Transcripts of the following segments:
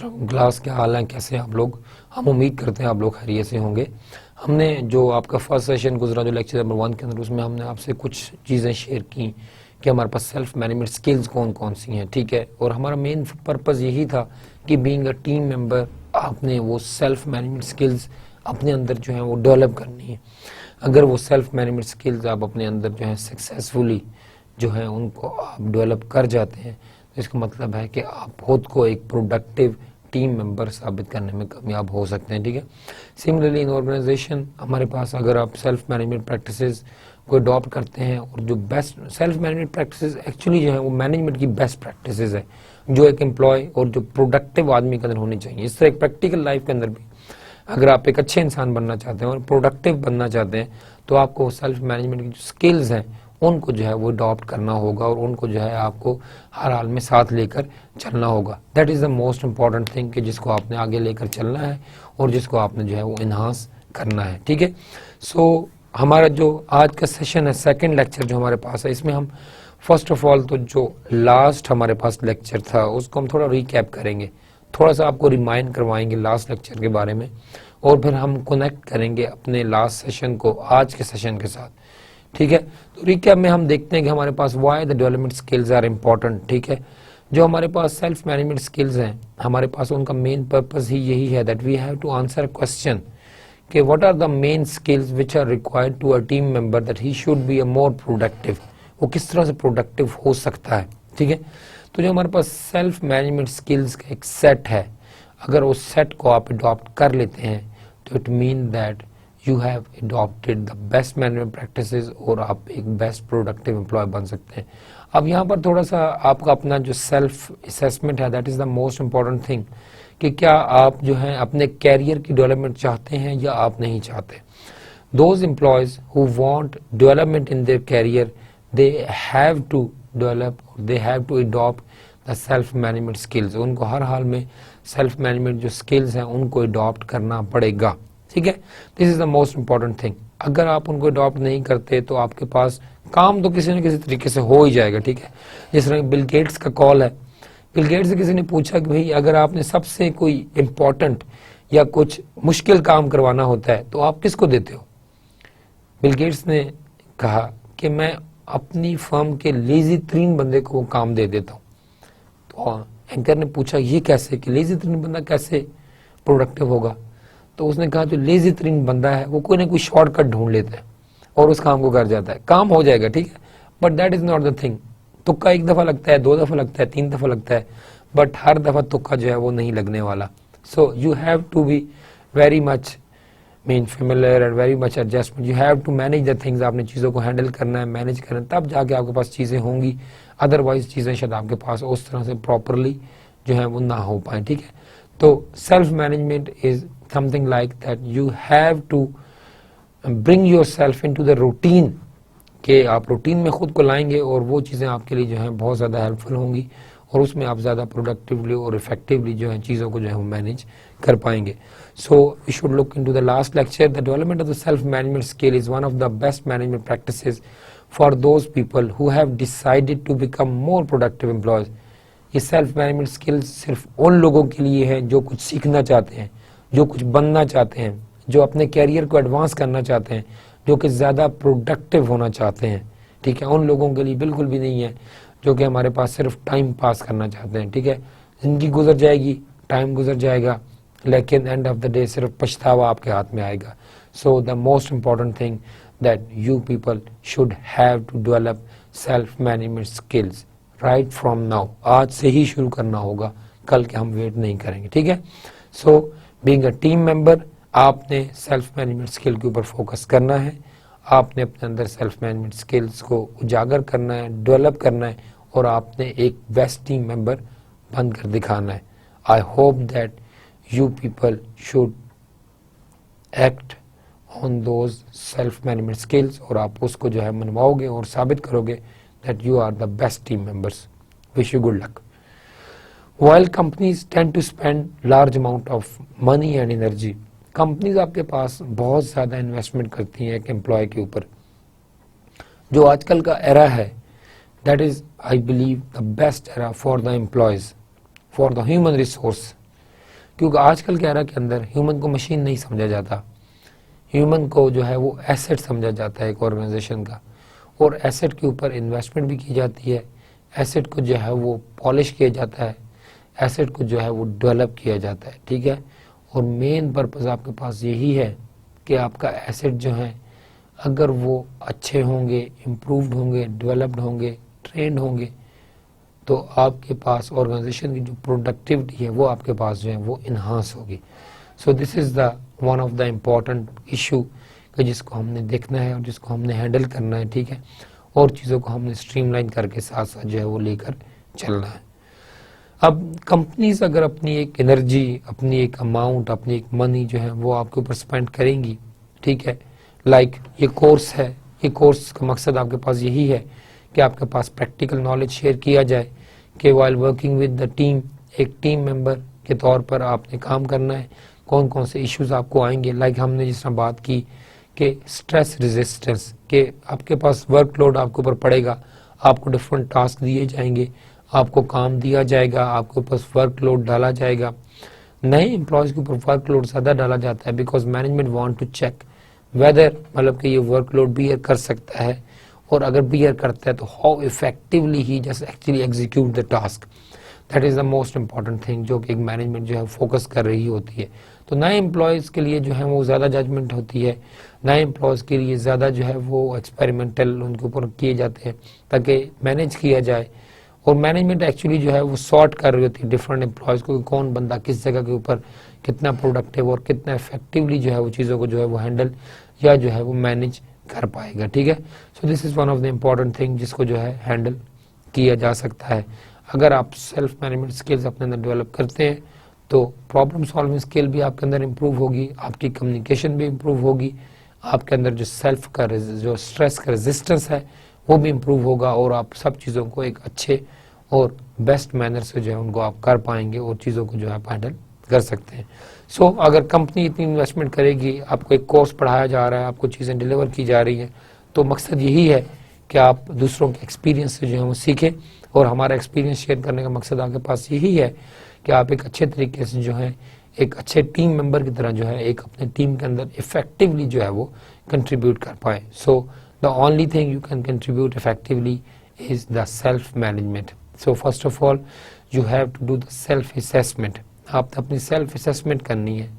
अस्सलाम क्लास, क्या हाल है, कैसे हैं आप लोग। हम उम्मीद करते हैं आप लोग खैरियत से होंगे। हमने जो आपका फर्स्ट सेशन गुजरा जो लेक्चर नंबर 1 के अंदर, उसमें हमने आपसे कुछ चीज़ें शेयर की कि हमारे पास सेल्फ मैनेजमेंट स्किल्स कौन कौन सी हैं, ठीक है। और हमारा मेन पर्पज़ यही था कि बीइंग अ टीम मेंबर आपने वो सेल्फ मैनेजमेंट स्किल्स अपने अंदर जो है वो डेवलप करनी है। अगर वो सेल्फ मैनेजमेंट स्किल्स आप अपने अंदर जो है सक्सेसफुली जो है उनको आप डेवलप कर जाते हैं, तो इसका मतलब है कि आप खुद को एक प्रोडक्टिव टीम मेंबर साबित करने में कामयाब हो सकते हैं, ठीक है। सिमिलरली इन ऑर्गेनाइजेशन हमारे पास अगर आप सेल्फ मैनेजमेंट प्रैक्टिसेस को अडॉप्ट करते हैं, और जो best self management practices actually जो है वो मैनेजमेंट की बेस्ट प्रैक्टिसेस है जो एक एम्प्लॉय और जो प्रोडक्टिव आदमी के अंदर होनी चाहिए। इस तरह एक प्रैक्टिकल लाइफ के अंदर भी अगर आप एक अच्छे इंसान बनना चाहते हैं और प्रोडक्टिव बनना चाहते हैं, तो आपको सेल्फ मैनेजमेंट की जो स्किल्स हैं उनको जो है वो अडॉप्ट करना होगा और उनको जो है आपको हर हाल में साथ लेकर चलना होगा। That is the most important thing कि जिसको आपने आगे लेकर चलना है और जिसको आपने जो है वो इन्हांस करना है, ठीक है। सो हमारा जो आज का सेशन है, सेकंड लेक्चर जो हमारे पास है, इसमें हम फर्स्ट ऑफ ऑल तो जो लास्ट हमारे पास लेक्चर था उसको हम थोड़ा रिकैप करेंगे, थोड़ा सा आपको रिमाइंड करवाएंगे लास्ट लेक्चर के बारे में, और फिर हम कनेक्ट करेंगे अपने लास्ट सेशन को आज के सेशन के साथ, ठीक है। तो रिकैप में हम देखते हैं कि हमारे पास why the development skills are important, ठीक है। जो हमारे पास सेल्फ मैनेजमेंट स्किल्स हैं, हमारे पास उनका मेन पर्पस ही यही है that we have to answer question कि what are the main skills which are required to a team member that he should be a more productive. वो किस तरह से प्रोडक्टिव हो सकता है, ठीक है। तो जो हमारे पास सेल्फ मैनेजमेंट स्किल्स का एक सेट है, अगर उस सेट को आप अडॉप्ट कर लेते हैं तो it mean that you have adopted the best management practices और आप एक बेस्ट प्रोडक्टिव एम्प्लॉय बन सकते हैं। अब यहाँ पर थोड़ा सा आपका अपना जो सेल्फ असेसमेंट है, that is the most important thing कि क्या आप जो है अपने कैरियर की डेवलपमेंट चाहते हैं या आप नहीं चाहते। Those employees who want development in their career, they have to develop, they have to adopt the self management skills. उनको हर हाल में सेल्फ मैनेजमेंट जो स्किल्स हैं उनको अडॉप्ट करना पड़ेगा, ठीक है। This is the most important thing. अगर आप उनको अडॉप्ट नहीं करते तो आपके पास काम तो किसी न किसी तरीके से हो ही जाएगा, ठीक है। जिस तरह बिल गेट्स का कॉल है, बिल गेट्स से किसी ने पूछा कि भाई अगर आपने सबसे कोई इंपॉर्टेंट या कुछ मुश्किल काम करवाना होता है तो आप किसको देते हो। बिल गेट्स ने कहा कि मैं अपनी फर्म के लेजी तरीन बंदे को वो काम दे देता हूँ। तो एंकर ने पूछा ये कैसे, कि लेजी तरीन बंदा कैसे प्रोडक्टिव होगा। तो उसने कहा जो लेजी तरीन बंदा है वो कोई ना कोई शॉर्टकट ढूंढ लेता है और उस काम को कर जाता है, काम हो जाएगा, ठीक है। But that is not the thing. तुक्का एक दफा लगता है, 2 दफा लगता है, 3 दफा लगता है, बट हर दफा तुक्का जो है वो नहीं लगने वाला। So you have to be very much familiar and very much adjustment. You have to manage the things. आपने चीज़ों को हैंडल करना है, मैनेज करना है, तब जाके आपके पास चीज़ें होंगी। अदरवाइज चीज़ें शायद आपके पास उस तरह से प्रॉपरली जो है वो ना हो पाए, ठीक है। तो self management is something like that you have to bring yourself into the routine, कि आप रूटीन में खुद को लाएंगे और वो चीज़ें आपके लिए जो है बहुत ज़्यादा हेल्पफुल होंगी और उसमें आप ज़्यादा प्रोडक्टिवली और इफेक्टिवली जो है चीज़ों को जो है वो मैनेज कर पाएंगे। So we should look into the last lecture. The development of the self management skill is one of the best management practices for those people who have decided to become more productive employees. ये self management skills सिर्फ उन लोगों के लिए है जो कुछ सीखना चाहते हैं, जो कुछ बनना चाहते हैं, जो अपने कैरियर को एडवांस करना चाहते हैं, जो कि ज़्यादा प्रोडक्टिव होना चाहते हैं, ठीक है। उन लोगों के लिए बिल्कुल भी नहीं है जो कि हमारे पास सिर्फ टाइम पास करना चाहते हैं, ठीक है। ज़िंदगी गुजर जाएगी, टाइम गुजर जाएगा, लेकिन एंड ऑफ द डे सिर्फ पछतावा आपके हाथ में आएगा। So the most important thing that you people should have to develop self management skills right from now. आज से ही शुरू करना होगा, कल के हम वेट नहीं करेंगे, ठीक है। So being a team member आपने सेल्फ मैनेजमेंट स्किल के ऊपर फोकस करना है। आपने अपने अंदर सेल्फ मैनेजमेंट स्किल्स को उजागर करना है, डेवलप करना है और आपने एक बेस्ट टीम मेंबर बनकर दिखाना है। I hope that you people should act on those self management skills और आप उसको जो है मनवाओगे और साबित करोगे that you are the best team members. Wish you good luck. While companies tend to spend large amount of money and energy, companies आपके पास बहुत ज़्यादा इन्वेस्टमेंट करती हैं एक एम्प्लॉय के ऊपर। जो आजकल का एरा है, that is I believe the best era for the employees, for the human resource, क्योंकि आजकल के एरा के अंदर ह्यूमन को मशीन नहीं समझा जाता, ह्यूमन को जो है वो एसेट समझा जाता है एक ऑर्गेनाइजेशन का, और एसेट के ऊपर इन्वेस्टमेंट भी की जाती है, एसेट को जो है वो पॉलिश किया जाता है, एसेट को जो है वो डेवलप किया जाता है, ठीक है। और मेन पर्पस आपके पास यही है कि आपका एसेट जो है अगर वो अच्छे होंगे, इम्प्रूव्ड होंगे, डेवलप्ड होंगे, ट्रेंड होंगे, तो आपके पास ऑर्गेनाइजेशन की जो प्रोडक्टिविटी है वो आपके पास जो है वो इन्हांस होगी। सो this is the one of the important issue कि जिसको हमने देखना है और जिसको हमने हैंडल करना है, ठीक है। और चीज़ों को हमने स्ट्रीमलाइन करके साथ साथ जो है वो लेकर चलना है। अब कंपनीज अगर अपनी एक एनर्जी, अपनी एक अमाउंट, अपनी एक मनी जो है वो आपके ऊपर स्पेंड करेंगी, ठीक है, लाइक ये कोर्स है, ये कोर्स का मकसद आपके पास यही है कि आपके पास प्रैक्टिकल नॉलेज शेयर किया जाए कि while working with the team, एक टीम मेंबर के तौर पर आपने काम करना है, कौन कौन से इश्यूज आपको आएंगे, लाइक हमने जिस तरह बात की कि स्ट्रेस रेजिस्टेंस, कि आपके पास वर्कलोड आपके ऊपर पड़ेगा, आपको डिफरेंट टास्क दिए जाएंगे, आपको काम दिया जाएगा, आपके ऊपर वर्कलोड डाला जाएगा। नए एम्प्लॉयज़ के ऊपर वर्कलोड ज़्यादा डाला जाता है because management want to check whether, मतलब कि ये वर्कलोड बियर कर सकता है, और अगर बियर करता है तो how effectively he just actually execute the task. That is the most important thing जो कि एक मैनेजमेंट जो है फोकस कर रही होती है। तो नए एम्प्लॉयज़ के लिए जो है वो ज़्यादा जजमेंट होती है, नए एम्प्लॉयज़ के लिए ज़्यादा जो है वो एक्सपेरिमेंटल उनके ऊपर किए जाते हैं ताकि मैनेज किया जाए। और मैनेजमेंट एक्चुअली जो है वो सॉर्ट कर रही होती है डिफरेंट एम्प्लॉयज़ को, कौन बंदा किस जगह के ऊपर कितना प्रोडक्टिव और कितना इफेक्टिवली जो है वो चीज़ों को जो है वो हैंडल या जो है वो मैनेज कर पाएगा, ठीक है। So this is one of the important thing जिसको जो है हैंडल किया जा सकता है। अगर आप सेल्फ मैनेजमेंट स्किल्स अपने अंदर डेवलप करते हैं तो प्रॉब्लम सॉल्विंग स्किल भी आपके अंदर इम्प्रूव होगी, आपकी कम्युनिकेशन भी इम्प्रूव होगी, आपके अंदर जो सेल्फ का जो स्ट्रेस का रेजिस्टेंस है वो भी इम्प्रूव होगा, और आप सब चीज़ों को एक अच्छे और बेस्ट मैनर से जो है उनको आप कर पाएंगे और चीज़ों को जो है आप हैंडल कर सकते हैं। सो अगर कंपनी इतनी इन्वेस्टमेंट करेगी, आपको एक कोर्स पढ़ाया जा रहा है, आपको चीज़ें डिलीवर की जा रही हैं, तो मकसद यही है कि आप दूसरों के एक्सपीरियंस से जो है वो सीखें। और हमारा एक्सपीरियंस शेयर करने का मकसद आपके पास यही है कि आप एक अच्छे तरीके से जो है एक अच्छे टीम मेंबर की तरह जो है एक अपने टीम के अंदर इफेक्टिवली जो है वो कंट्रीब्यूट कर पाए। So the only thing you can contribute effectively is the self management. So first of all you have to do the self assessment. आप अपनी सेल्फ असेसमेंट करनी है।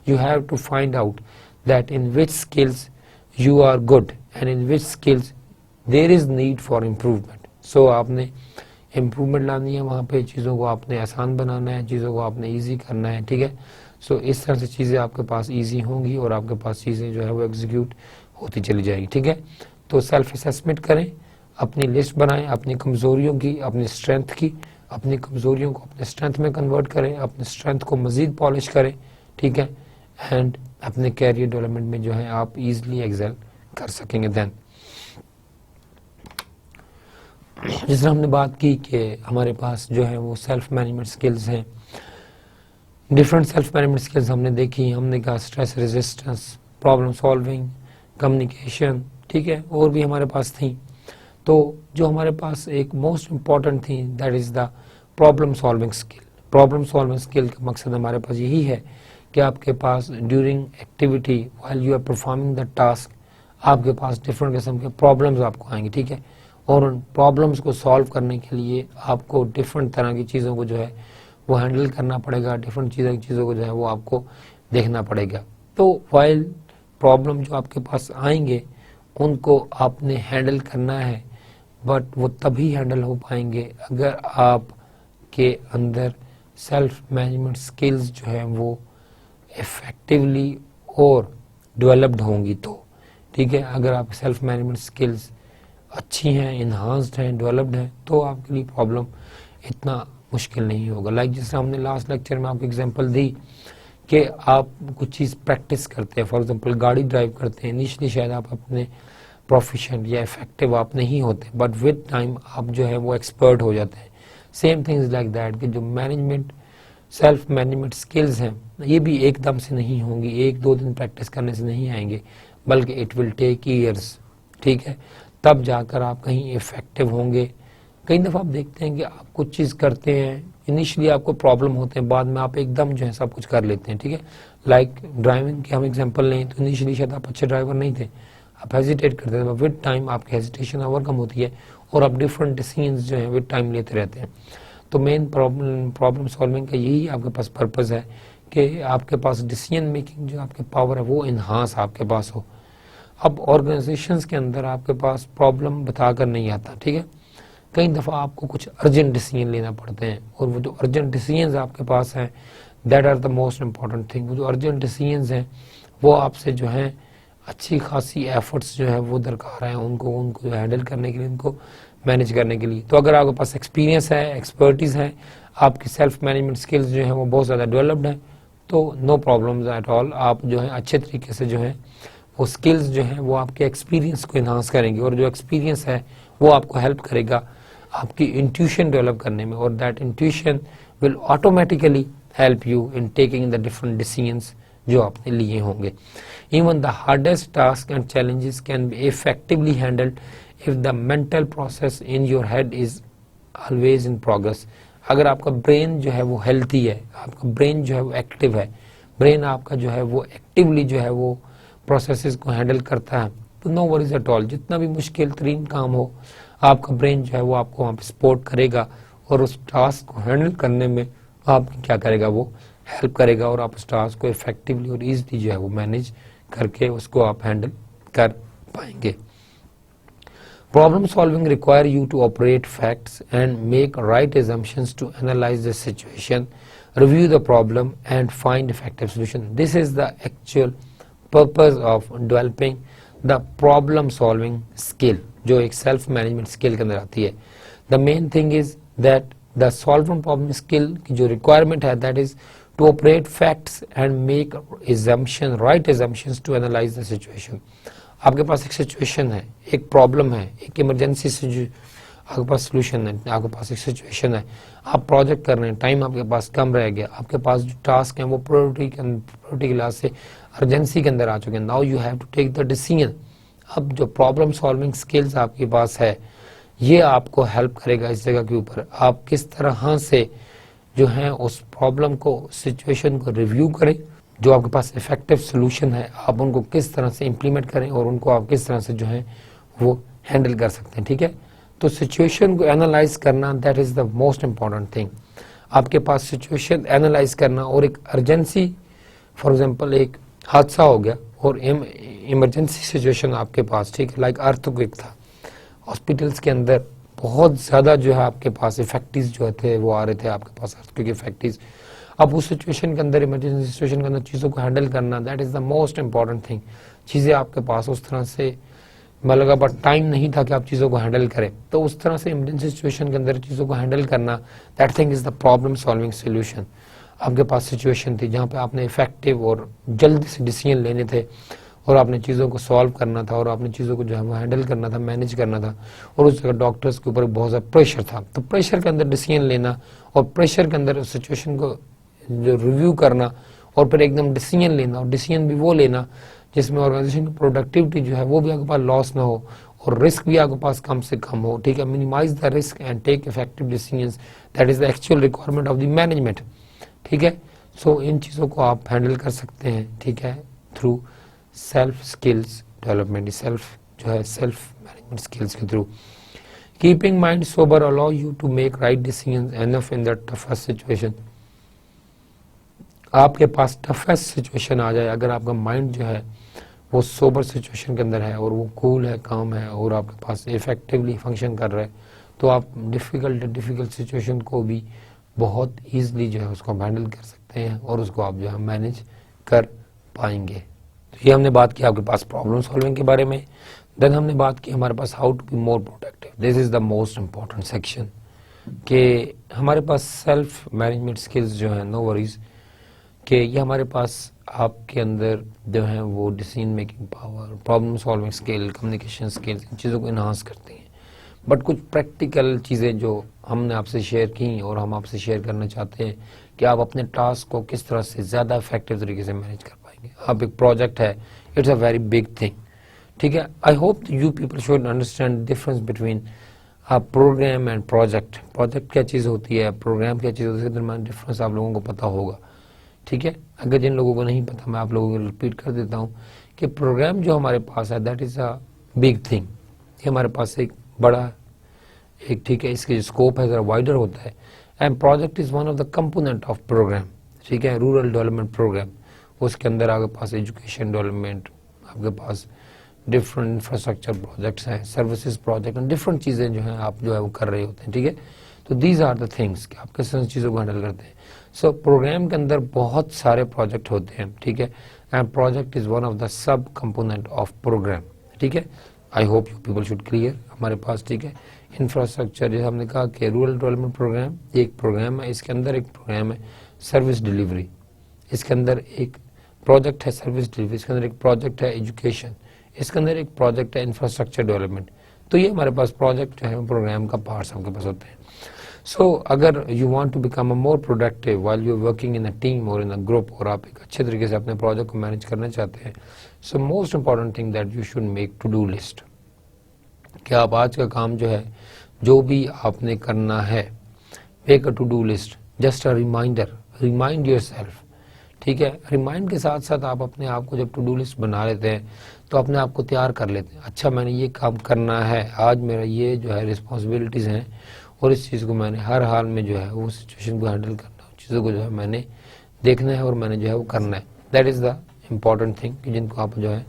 You have to find out that in which skills you are good and in which skills there is need for improvement. So आपने improvement लानी है, वहाँ पे चीज़ों को आपने आसान बनाना है, चीज़ों को आपने ईजी करना है, ठीक है। सो इस तरह से चीज़ें आपके पास ईजी होंगी और आपके पास चीज़ें जो है वो एग्जीक्यूट होती चली जाएगी, ठीक है। तो सेल्फ असेसमेंट करें, अपनी लिस्ट बनाएं, अपनी कमज़ोरियों की, अपनी स्ट्रेंथ की, अपनी कमज़ोरियों को अपने स्ट्रेंथ में कन्वर्ट करें, अपने स्ट्रेंथ को मज़ीद पॉलिश करें, ठीक है। एंड अपने कैरियर डेवलपमेंट में जो है आप ईजिली एक्सेल कर सकेंगे। देन जिस तरह हमने बात की कि हमारे पास जो है वो सेल्फ मैनेजमेंट स्किल्स हैं, डिफरेंट सेल्फ मैनेजमेंट स्किल्स हमने देखी, हमने कहा stress resistance, problem solving, communication, ठीक है, और भी हमारे पास थी। तो जो हमारे पास एक मोस्ट इम्पॉर्टेंट थी that is the problem solving skill. Problem solving skill का मकसद हमारे पास यही है कि आपके पास during activity while you are performing the task आपके पास डिफरेंट किस्म के प्रॉब्लम्स आपको आएंगे, ठीक है। और उन प्रॉब्लम्स को सॉल्व करने के लिए आपको डिफरेंट तरह की चीज़ों को जो है वो हैंडल करना पड़ेगा, डिफरेंट चीज़ों को जो है वो आपको देखना पड़ेगा। तो व्हाइल प्रॉब्लम जो आपके पास आएंगे उनको आपने हैंडल करना है, बट वो तभी हैंडल हो पाएंगे अगर आप के अंदर सेल्फ मैनेजमेंट स्किल्स जो है वो इफेक्टिवली और डेवलप्ड होंगी तो, ठीक है। अगर आप सेल्फ मैनेजमेंट स्किल्स अच्छी हैं, इन्हांस्ड हैं, डेवलप्ड हैं, तो आपके लिए प्रॉब्लम इतना मुश्किल नहीं होगा। लाइक जिस तरह हमने लास्ट लेक्चर में आपको एग्जांपल दी कि आप कुछ चीज़ प्रैक्टिस करते हैं, फॉर एग्जांपल गाड़ी ड्राइव करते हैं, इनिशियली शायद आप अपने प्रोफिशिएंट या इफेक्टिव आप नहीं होते, बट विद टाइम आप जो है वो एक्सपर्ट हो जाते हैं। सेम थिंग्स लाइक दैट कि जो मैनेजमेंट सेल्फ मैनेजमेंट स्किल्स हैं ये भी एकदम से नहीं होंगी, एक दो दिन प्रैक्टिस करने से नहीं आएंगे, बल्कि इट विल टेक ईयर्स, ठीक है। तब जाकर आप कहीं इफेक्टिव होंगे। कई दफ़ा आप देखते हैं कि आप कुछ चीज़ करते हैं इनिशियली आपको प्रॉब्लम होते हैं, बाद में आप एकदम जो है सब कुछ कर लेते हैं, ठीक है। लाइक ड्राइविंग के हम एग्जांपल लें तो इनिशियली शायद आप अच्छे ड्राइवर नहीं थे, आप हेजिटेट करते थे, विद टाइम आपकी हेजिटेशन ओवरकम होती है और आप डिफरेंट डिसीजंस जो है विद टाइम लेते रहते हैं। तो मेन प्रॉब्लम सॉल्विंग का यही आपके पास पर्पज़ है कि आपके पास डिसीजन मेकिंग जो आपके पावर है वो इन्हांस आपके पास हो। अब ऑर्गेनाइजेशंस के अंदर आपके पास प्रॉब्लम बताकर नहीं आता, ठीक है। कई दफ़ा आपको कुछ अर्जेंट डिसीजन लेना पड़ते हैं और वो जो अर्जेंट डिसीजंस आपके पास हैं that are the most important thing. वो जो अर्जेंट डिसीजंस हैं वो आपसे जो है अच्छी खासी एफर्ट्स जो है वो दरकार हैं उनको हैंडल करने के लिए, उनको मैनेज करने के लिए। तो अगर आपके पास एक्सपीरियंस है, एक्सपर्टीज़ है, आपकी सेल्फ मैनेजमेंट स्किल्स जो हैं वो बहुत ज़्यादा डेवलप्ड हैं, तो नो प्रॉब्लम्स एट ऑल। आप जो है अच्छे तरीके से जो है वो स्किल्स जो हैं वो आपके एक्सपीरियंस को इन्हांस करेंगे और जो एक्सपीरियंस है वो आपको हेल्प करेगा आपकी इंट्यूशन डेवलप करने में, और that intuition will automatically help you in taking the different decisions जो आपने लिए होंगे। Even the hardest task and challenges can be effectively handled if the mental process in your head is always in progress. अगर आपका brain जो है वो healthy है, आपका ब्रेन जो है वो एक्टिव है, ब्रेन आपका जो है वो एक्टिवली जो है वो प्रोसेसेस को हैंडल करता है, तो नो वरीज एट ऑल। जितना भी मुश्किल तरीन काम हो आपका ब्रेन जो है वो आपको वहाँ पे सपोर्ट करेगा और उस टास्क को हैंडल करने में आपकी क्या करेगा, वो हेल्प करेगा और आप उस टास्क को इफेक्टिवली और ईजिली जो है वो मैनेज करके उसको आप हैंडल कर पाएंगे। Problem solving require you to operate facts and make right assumptions to analyze the situation, review the problem and find effective solution. This is the actual purpose of developing the problem solving skill, जो एक self management skill के अंदर आती है। The main thing is that the solving problem skill की जो requirement है that is to operate facts and make assumption, right assumptions to analyze the situation. आपके पास एक सिचुएशन है, एक प्रॉब्लम है, एक इमरजेंसी से जो आपके पास सोल्यूशन है, आपके पास एक सिचुएशन है, आप प्रोजेक्ट कर रहे हैं, टाइम आपके पास कम रह गया, आपके पास जो टास्क हैं वो प्रायोरिटी क्लास से अर्जेंसी के अंदर आ चुके हैं। Now you have to take the decision. अब जो प्रॉब्लम सॉल्विंग स्किल्स आपके पास है ये आपको हेल्प करेगा इस जगह के ऊपर आप किस तरह से जो है उस प्रॉब्लम को, सिचुएशन को रिव्यू करें, जो आपके पास इफेक्टिव सोल्यूशन है आप उनको किस तरह से इंप्लीमेंट करें और उनको आप किस तरह से जो है वो हैंडल कर सकते हैं, ठीक है। तो सिचुएशन को एनालाइज करना that is the most important thing. आपके पास सिचुएशन एनालाइज करना और एक अर्जेंसी, फॉर एग्जांपल एक हादसा हो गया और इमरजेंसी सिचुएशन आपके पास, ठीक है, लाइक अर्थक्वेक था, हॉस्पिटल्स के अंदर बहुत ज़्यादा जो है आपके पास इफेक्टिव जो थे वो आ रहे थे आपके पास अर्थक्वेक इफेक्टिव। अब उस सिचुएशन के अंदर, इमरजेंसी सिचुएशन के अंदर चीज़ों को हैंडल करना that is the most important thing. चीज़ें आपके पास उस तरह से मतलब बट टाइम नहीं था कि आप चीज़ों को हैंडल करें, तो उस तरह से इमरजेंसी सिचुएशन के अंदर चीज़ों को हैंडल करना that thing is the problem solving solution. आपके पास सिचुएशन थी जहाँ पे आपने इफेक्टिव और जल्दी से डिसीजन लेने थे और आपने चीज़ों को सॉल्व करना था और आपने चीज़ों को जो है वो हैंडल करना था, मैनेज करना था, और उस जगह डॉक्टर्स के ऊपर बहुत ज़्यादा प्रेशर था। तो प्रेशर के अंदर डिसीजन लेना और प्रेशर के अंदर उस सिचुएशन को जो रिव्यू करना और फिर एकदम डिसीजन लेना, और डिसीजन भी वो लेना जिसमें ऑर्गेनाइजेशन की प्रोडक्टिविटी जो है वो भी आपके पास लॉस ना हो और रिस्क भी आपके पास कम से कम हो, ठीक है। Minimize the risk and take effective decisions that is the actual requirement of the management, ठीक है। सो इन चीज़ों को आप हैंडल कर सकते हैं, ठीक है, through self skills development, self जो है सेल्फ मैनेजमेंट स्किल्स के through. Keeping mind sober allow you to make right decisions enough in the toughest situation. आपके पास टफेस्ट सिचुएशन आ जाए, अगर आपका माइंड जो है वो सोबर सिचुएशन के अंदर है और वो कूल है, काम है और आपके पास इफेक्टिवली फंक्शन कर रहा है, तो आप डिफ़िकल्ट सिचुएशन को भी बहुत ईजिली जो है उसको हैंडल कर सकते हैं और उसको आप जो है मैनेज कर पाएंगे। तो ये हमने बात की आपके पास प्रॉब्लम सॉल्विंग के बारे में। देन हमने बात की हमारे पास how to be more productive. This is the most important section कि हमारे पास सेल्फ मैनेजमेंट स्किल्स जो है, नो वरीज, कि ये हमारे पास आपके अंदर जो है वो decision making power, problem solving skill, communication skills, इन चीज़ों को इन्हांस करती हैं। बट कुछ प्रैक्टिकल चीज़ें जो हमने आपसे शेयर की और हम आपसे शेयर करना चाहते हैं कि आप अपने टास्क को किस तरह से ज़्यादा इफेक्टिव तरीके से मैनेज कर पाएंगे। आप एक प्रोजेक्ट है, it's a very big thing, ठीक है। I hope you people should understand difference between आप प्रोग्राम एंड प्रोजेक्ट, प्रोजेक्ट क्या चीज़ होती है, प्रोग्राम क्या चीज़ होती है, इसके दरमियान डिफरेंस आप लोगों को पता होगा, ठीक है। अगर जिन लोगों को नहीं पता, मैं आप लोगों को रिपीट कर देता हूँ कि प्रोग्राम जो हमारे पास है that is a big thing, ये हमारे पास एक बड़ा एक, ठीक है, इसके स्कोप है ज़रा वाइडर होता है। And project is one of the component of program, ठीक है, रूरल डेवलपमेंट प्रोग्राम, उसके अंदर आपके पास एजुकेशन डेवलपमेंट, आपके पास डिफरेंट इंफ्रास्ट्रक्चर प्रोजेक्ट्स हैं, सर्विसेज प्रोजेक्ट, डिफरेंट चीज़ें जो हैं आप जो है वो कर रहे होते हैं, ठीक है। तो दीज आर द थिंग्स कि आप किस तरह चीज़ों को हैंडल करते हैं। सो प्रोग्राम के अंदर बहुत सारे प्रोजेक्ट होते हैं, ठीक है, and project is one of the sub component of program, ठीक है। I hope you people should clear हमारे पास, ठीक है। इंफ्रास्ट्रक्चर, जैसे हमने कहा कि रूरल डेवलपमेंट प्रोग्राम एक प्रोग्राम है, इसके अंदर एक प्रोग्राम है सर्विस डिलीवरी, इसके अंदर एक प्रोजेक्ट है सर्विस डिलीवरी, इसके अंदर एक प्रोजेक्ट है एजुकेशन, इसके अंदर एक प्रोजेक्ट है इंफ्रास्ट्रक्चर डेवलपमेंट। तो ये हमारे पास प्रोजेक्ट जो है प्रोग्राम का पार्ट्स आपके पास होते हैं। सो अगर you want to become a more productive while you are working in a team और इन अ ग्रुप, और आप एक अच्छे तरीके से अपने प्रोजेक्ट को मैनेज करना चाहते हैं, so most important thing that you should make to do list, कि आप आज का काम जो है जो भी आपने करना है, make a to do list, just a reminder, remind yourself, ठीक है। रिमाइंड के साथ साथ आप अपने आप को जब टू डू लिस्ट बना लेते हैं तो अपने आप को तैयार कर लेते हैं, अच्छा मैंने ये काम करना है, आज मेरा ये जो है रिस्पॉन्सिबिलिटीज़ हैं और इस चीज़ को मैंने हर हाल में जो है वो सिचुएशन को हैंडल करना है, चीज़ों को जो है मैंने देखना है और मैंने जो है वो करना है। That is the important thing कि जिनको आप जो है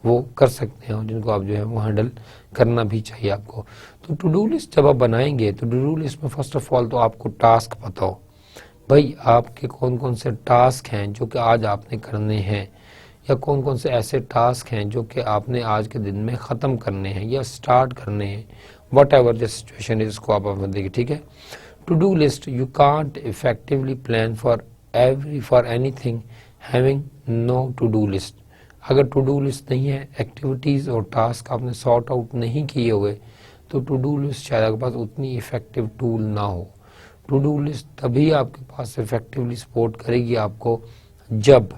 वो कर सकते हैं और जिनको आप जो है वो हैंडल करना भी चाहिए आपको। तो टू डू लिस्ट जब आप बनाएंगे तो टू डू लिस्ट में फर्स्ट ऑफ ऑल तो आपको टास्क पता हो, भाई आपके कौन कौन से टास्क हैं जो कि आज आपने करने हैं, या कौन कौन से ऐसे टास्क हैं जो कि आपने आज के दिन में ख़त्म करने हैं या स्टार्ट करने हैं, whatever the situation is, इसको आप देखिए, ठीक है। To do list you can't effectively plan for anything having no to do list. अगर टू डू लिस्ट नहीं है, एक्टिविटीज़ और टास्क आपने सॉर्ट आउट नहीं किए हुए, तो टू डू लिस्ट शायद आपके पास उतनी इफेक्टिव टूल ना हो। टू डू लिस्ट तभी आपके पास इफेक्टिवली सपोर्ट करेगी आपको जब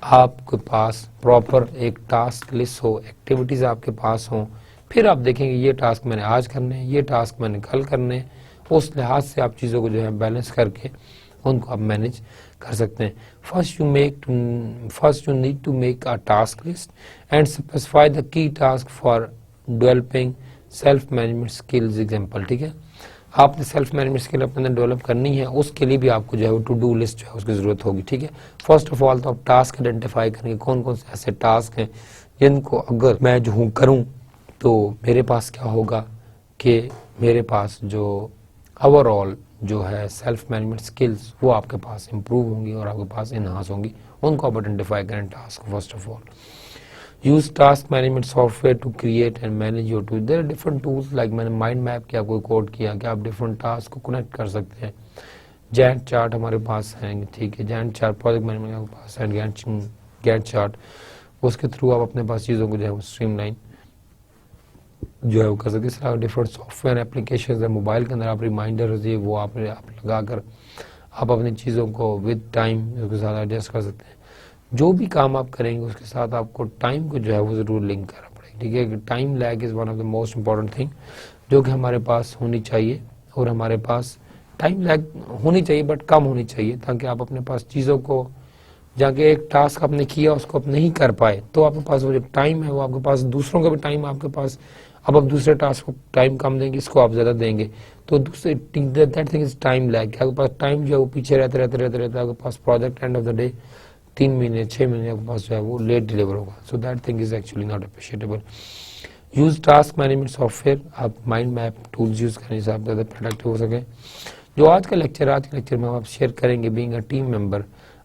आपके पास प्रॉपर एक टास्क लिस्ट हो, एक्टिविटीज़ आपके पास हों, फिर आप देखेंगे ये टास्क मैंने आज करने हैं, ये टास्क मैंने कल करने हैं, उस लिहाज से आप चीज़ों को जो है बैलेंस करके उनको आप मैनेज कर सकते हैं। First you need to make a task list and specify the key task for developing self management skills example, ठीक है। आपने सेल्फ मैनेजमेंट स्किल अपने अंदर डेवलप करनी है, उसके लिए भी आपको जो है वो टू डू लिस्ट जो है उसकी ज़रूरत होगी, ठीक है। फर्स्ट ऑफ ऑल तो आप टास्क आइडेंटिफाई करेंगे, कौन कौन से ऐसे टास्क हैं जिनको अगर मैं जो हूँ करूँ तो मेरे पास क्या होगा कि मेरे पास जो ओवरऑल जो है सेल्फ मैनेजमेंट स्किल्स वो आपके पास इंप्रूव होंगी और आपके पास इनहांस होंगी, उनको आप आइडेंटिफाई करें task. First of all use task management software to create and manage your tool. There are different tools, like मैंने माइंड मैप किया, कोई कोड किया कि आप डिफरेंट टास्क को कनेक्ट कर सकते हैं। जैंट चार्ट हमारे पास है, ठीक है, जैंट चार्ट प्रोजेक्ट मैनेजमेंट के पास है, गैंट चार्ट, उसके थ्रू आप अपने पास चीज़ों को जो है स्ट्रीमलाइन जो है वो कर सकते हैं। इस तरह डिफरेंट सॉफ्टवेयर एप्लीकेशन है मोबाइल के अंदर, आप रिमाइंडर ये वो आप लगा कर आप अपनी चीज़ों को विद टाइम उसके साथ एडजस्ट कर सकते हैं। जो भी काम आप करेंगे उसके साथ आपको टाइम को जो है वो ज़रूर लिंक करना पड़ेगा, ठीक है। Time lag is one of the most important thing जो कि हमारे पास होनी चाहिए, और हमारे पास टाइम लैग होनी चाहिए बट कम होनी चाहिए, ताकि आप अपने पास चीज़ों को जाके एक टास्क आपने किया उसको आप नहीं कर पाए तो आपके पास वो जो टाइम है वो आपके पास, दूसरों का भी टाइम आपके पास, अब आप दूसरे टास्क को टाइम कम देंगे, इसको आप ज़्यादा देंगे, तो दूसरे that thing is time lag. आपके पास टाइम जो है वो पीछे रहते आपके पास project end of the day 3 महीने 6 महीने आपके पास जो है वो लेट डिलीवर होगा। सो that thing is actually not appreciable. Use task management software, आप माइंड मैप टूल्स यूज़ करने से आप ज़्यादा प्रोडक्टिव हो सकें। जो आज के लेक्चर में आप शेयर करेंगे, बीइंग अ टीम मेंबर,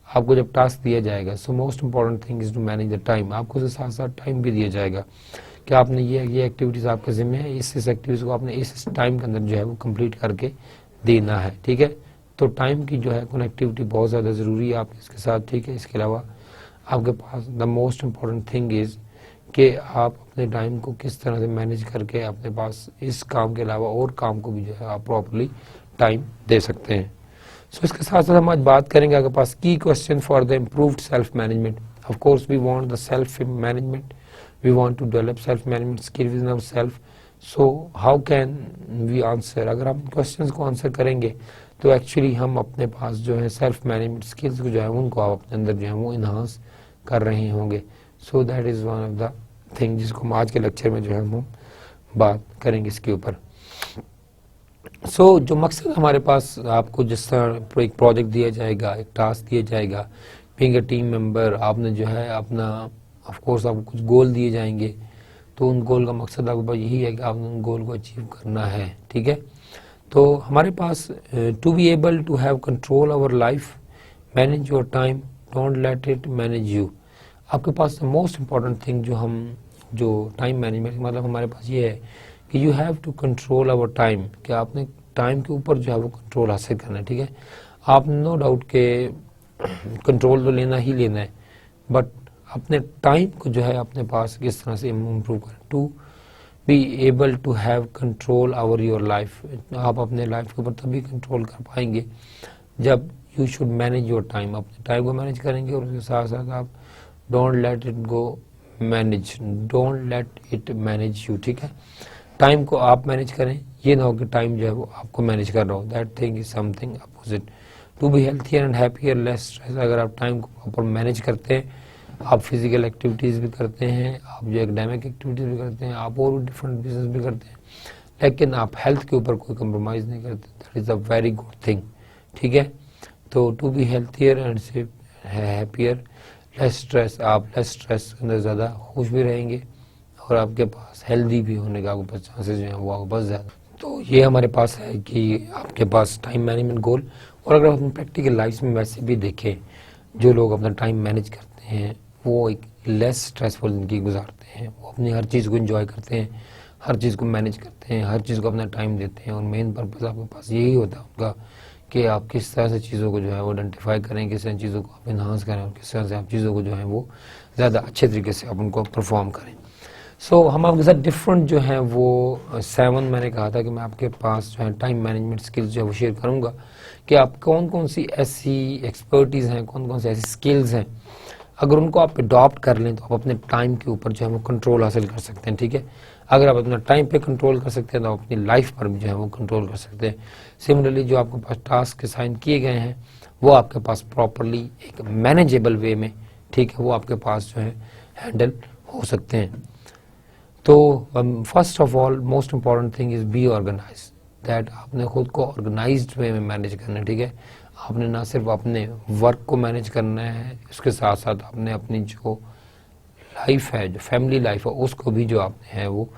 आपको जब टास्क दिया जाएगा, so most important thing is to manage the time. आपको उसके साथ साथ टाइम भी दिया जाएगा कि आपने ये एक्टिविटीज़ आपके ज़िम्मे है, इस एक्टिविटीज़ को आपने इस टाइम के अंदर जो है वो कंप्लीट करके देना है, ठीक है। तो टाइम की जो है कनेक्टिविटी बहुत ज़्यादा ज़रूरी है आपके इसके साथ, ठीक है। इसके अलावा आपके पास the most important thing is कि आप अपने टाइम को किस तरह से मैनेज करके अपने पास इस काम के अलावा और काम को भी जो है आप प्रॉपरली टाइम दे सकते हैं। सो इसके साथ साथ हम आज बात करेंगे आपके पास key question for the improved self management. Of course we want the self management, we want to develop self management skills in ourselves, so how can we answer, अगर हम क्वेश्चंस को आंसर करेंगे तो एक्चुअली हम अपने पास जो है self management skills को जो है उनको आप अपने अंदर जो है वो इन्हांस कर रहे होंगे। So that is one of the thing जिसको हम आज के लेक्चर में जो है हम बात करेंगे इसके ऊपर। सो जो मकसद हमारे पास, आपको जिस तरह एक प्रोजेक्ट दिया जाएगा, एक टास्क दिया जाएगा, बीइंग ए टीम मेंबर, आपने जो है अपना ऑफ कोर्स आपको कुछ गोल दिए जाएंगे, तो उन गोल का मकसद आपके पास यही है कि आपने उन गोल को अचीव करना है, ठीक है। तो हमारे पास to be able to have control over life, manage your time, don't let it manage you. आपके पास मोस्ट इम्पॉर्टेंट थिंग जो टाइम मैनेजमेंट मतलब हमारे पास ये है कि you have to control our time, कि आपने टाइम के ऊपर जो है वो कंट्रोल हासिल करना है, ठीक है। आप नो डाउट के कंट्रोल तो लेना ही लेना है, बट अपने टाइम को जो है अपने पास किस तरह से इम्प्रूव करें। To be able to have control over your life, आप अपने लाइफ के ऊपर तभी कंट्रोल कर पाएंगे जब you should manage your time, अपने टाइम को मैनेज करेंगे और उसके साथ साथ आप don't let it go manage, don't let it manage you, ठीक है। टाइम को आप मैनेज करें, ये ना हो कि टाइम जो है वो आपको मैनेज कर रहा हो, that thing is something opposite. To be healthier and happier, less stress, अगर आप टाइम को प्रॉपर मैनेज करते हैं, आप फिजिकल एक्टिविटीज़ भी करते हैं, आप जो एकेडमिक एक्टिविटीज़ भी करते हैं, आप और भी डिफरेंट बिजनेस भी करते हैं, लेकिन आप हेल्थ के ऊपर कोई कंप्रोमाइज़ नहीं करते, that is a very good thing, ठीक है। तो to be healthier and happier, less stress, आप लेस स्ट्रेस के अंदर ज़्यादा खुश भी रहेंगे और आपके पास हेल्दी भी होने का आपके पास चांसेस जो हैं वो आपके पास ज़्यादा। तो ये हमारे पास है कि आपके पास टाइम मैनेजमेंट गोल। और अगर अपनी प्रैक्टिकल लाइफ में वैसे भी देखें, जो लोग अपना टाइम मैनेज करते हैं वो एक लेस स्ट्रेसफुल ज़िंदगी गुजारते हैं, वो अपनी हर चीज़ को एंजॉय करते हैं, हर चीज़ को मैनेज करते हैं, हर चीज़ को अपना टाइम देते हैं, और मेन पर्पज़ आपके पास यही होता है उनका कि आप किस तरह से चीज़ों को जो है वो आइडेंटिफाई करें, किस तरह चीज़ों को आप इन्हांस करें और किस तरह से आप चीज़ों को जो है वो ज़्यादा अच्छे तरीके से आप उनको परफॉर्म करें। सो हम आपके साथ डिफरेंट जो है वो 7 मैंने कहा था कि मैं आपके पास जो है टाइम मैनेजमेंट स्किल्स जो है वो शेयर करूँगा कि आप कौन कौन सी ऐसी एक्सपर्टीज़ हैं, कौन कौन सी ऐसी स्किल्स हैं, अगर उनको आप अडॉप्ट कर लें तो आप अपने टाइम के ऊपर जो है वो कंट्रोल हासिल कर सकते हैं, ठीक है। अगर आप अपना टाइम पे कंट्रोल कर सकते हैं तो आप अपनी लाइफ पर भी जो है वो कंट्रोल कर सकते हैं। सिमिलरली जो आपके पास टास्क असाइन किए गए हैं वो आपके पास प्रॉपरली एक मैनेजेबल वे में, ठीक है, वो आपके पास जो है हैंडल हो सकते हैं। तो first of all most important thing is be organise, दैट आपने खुद को ऑर्गेनाइज्ड वे में मैनेज करना है, ठीक है। आपने ना सिर्फ अपने वर्क को मैनेज करना है, उसके साथ साथ आपने अपनी जो लाइफ है, जो फैमिली लाइफ है, उसको भी जो आपने है वो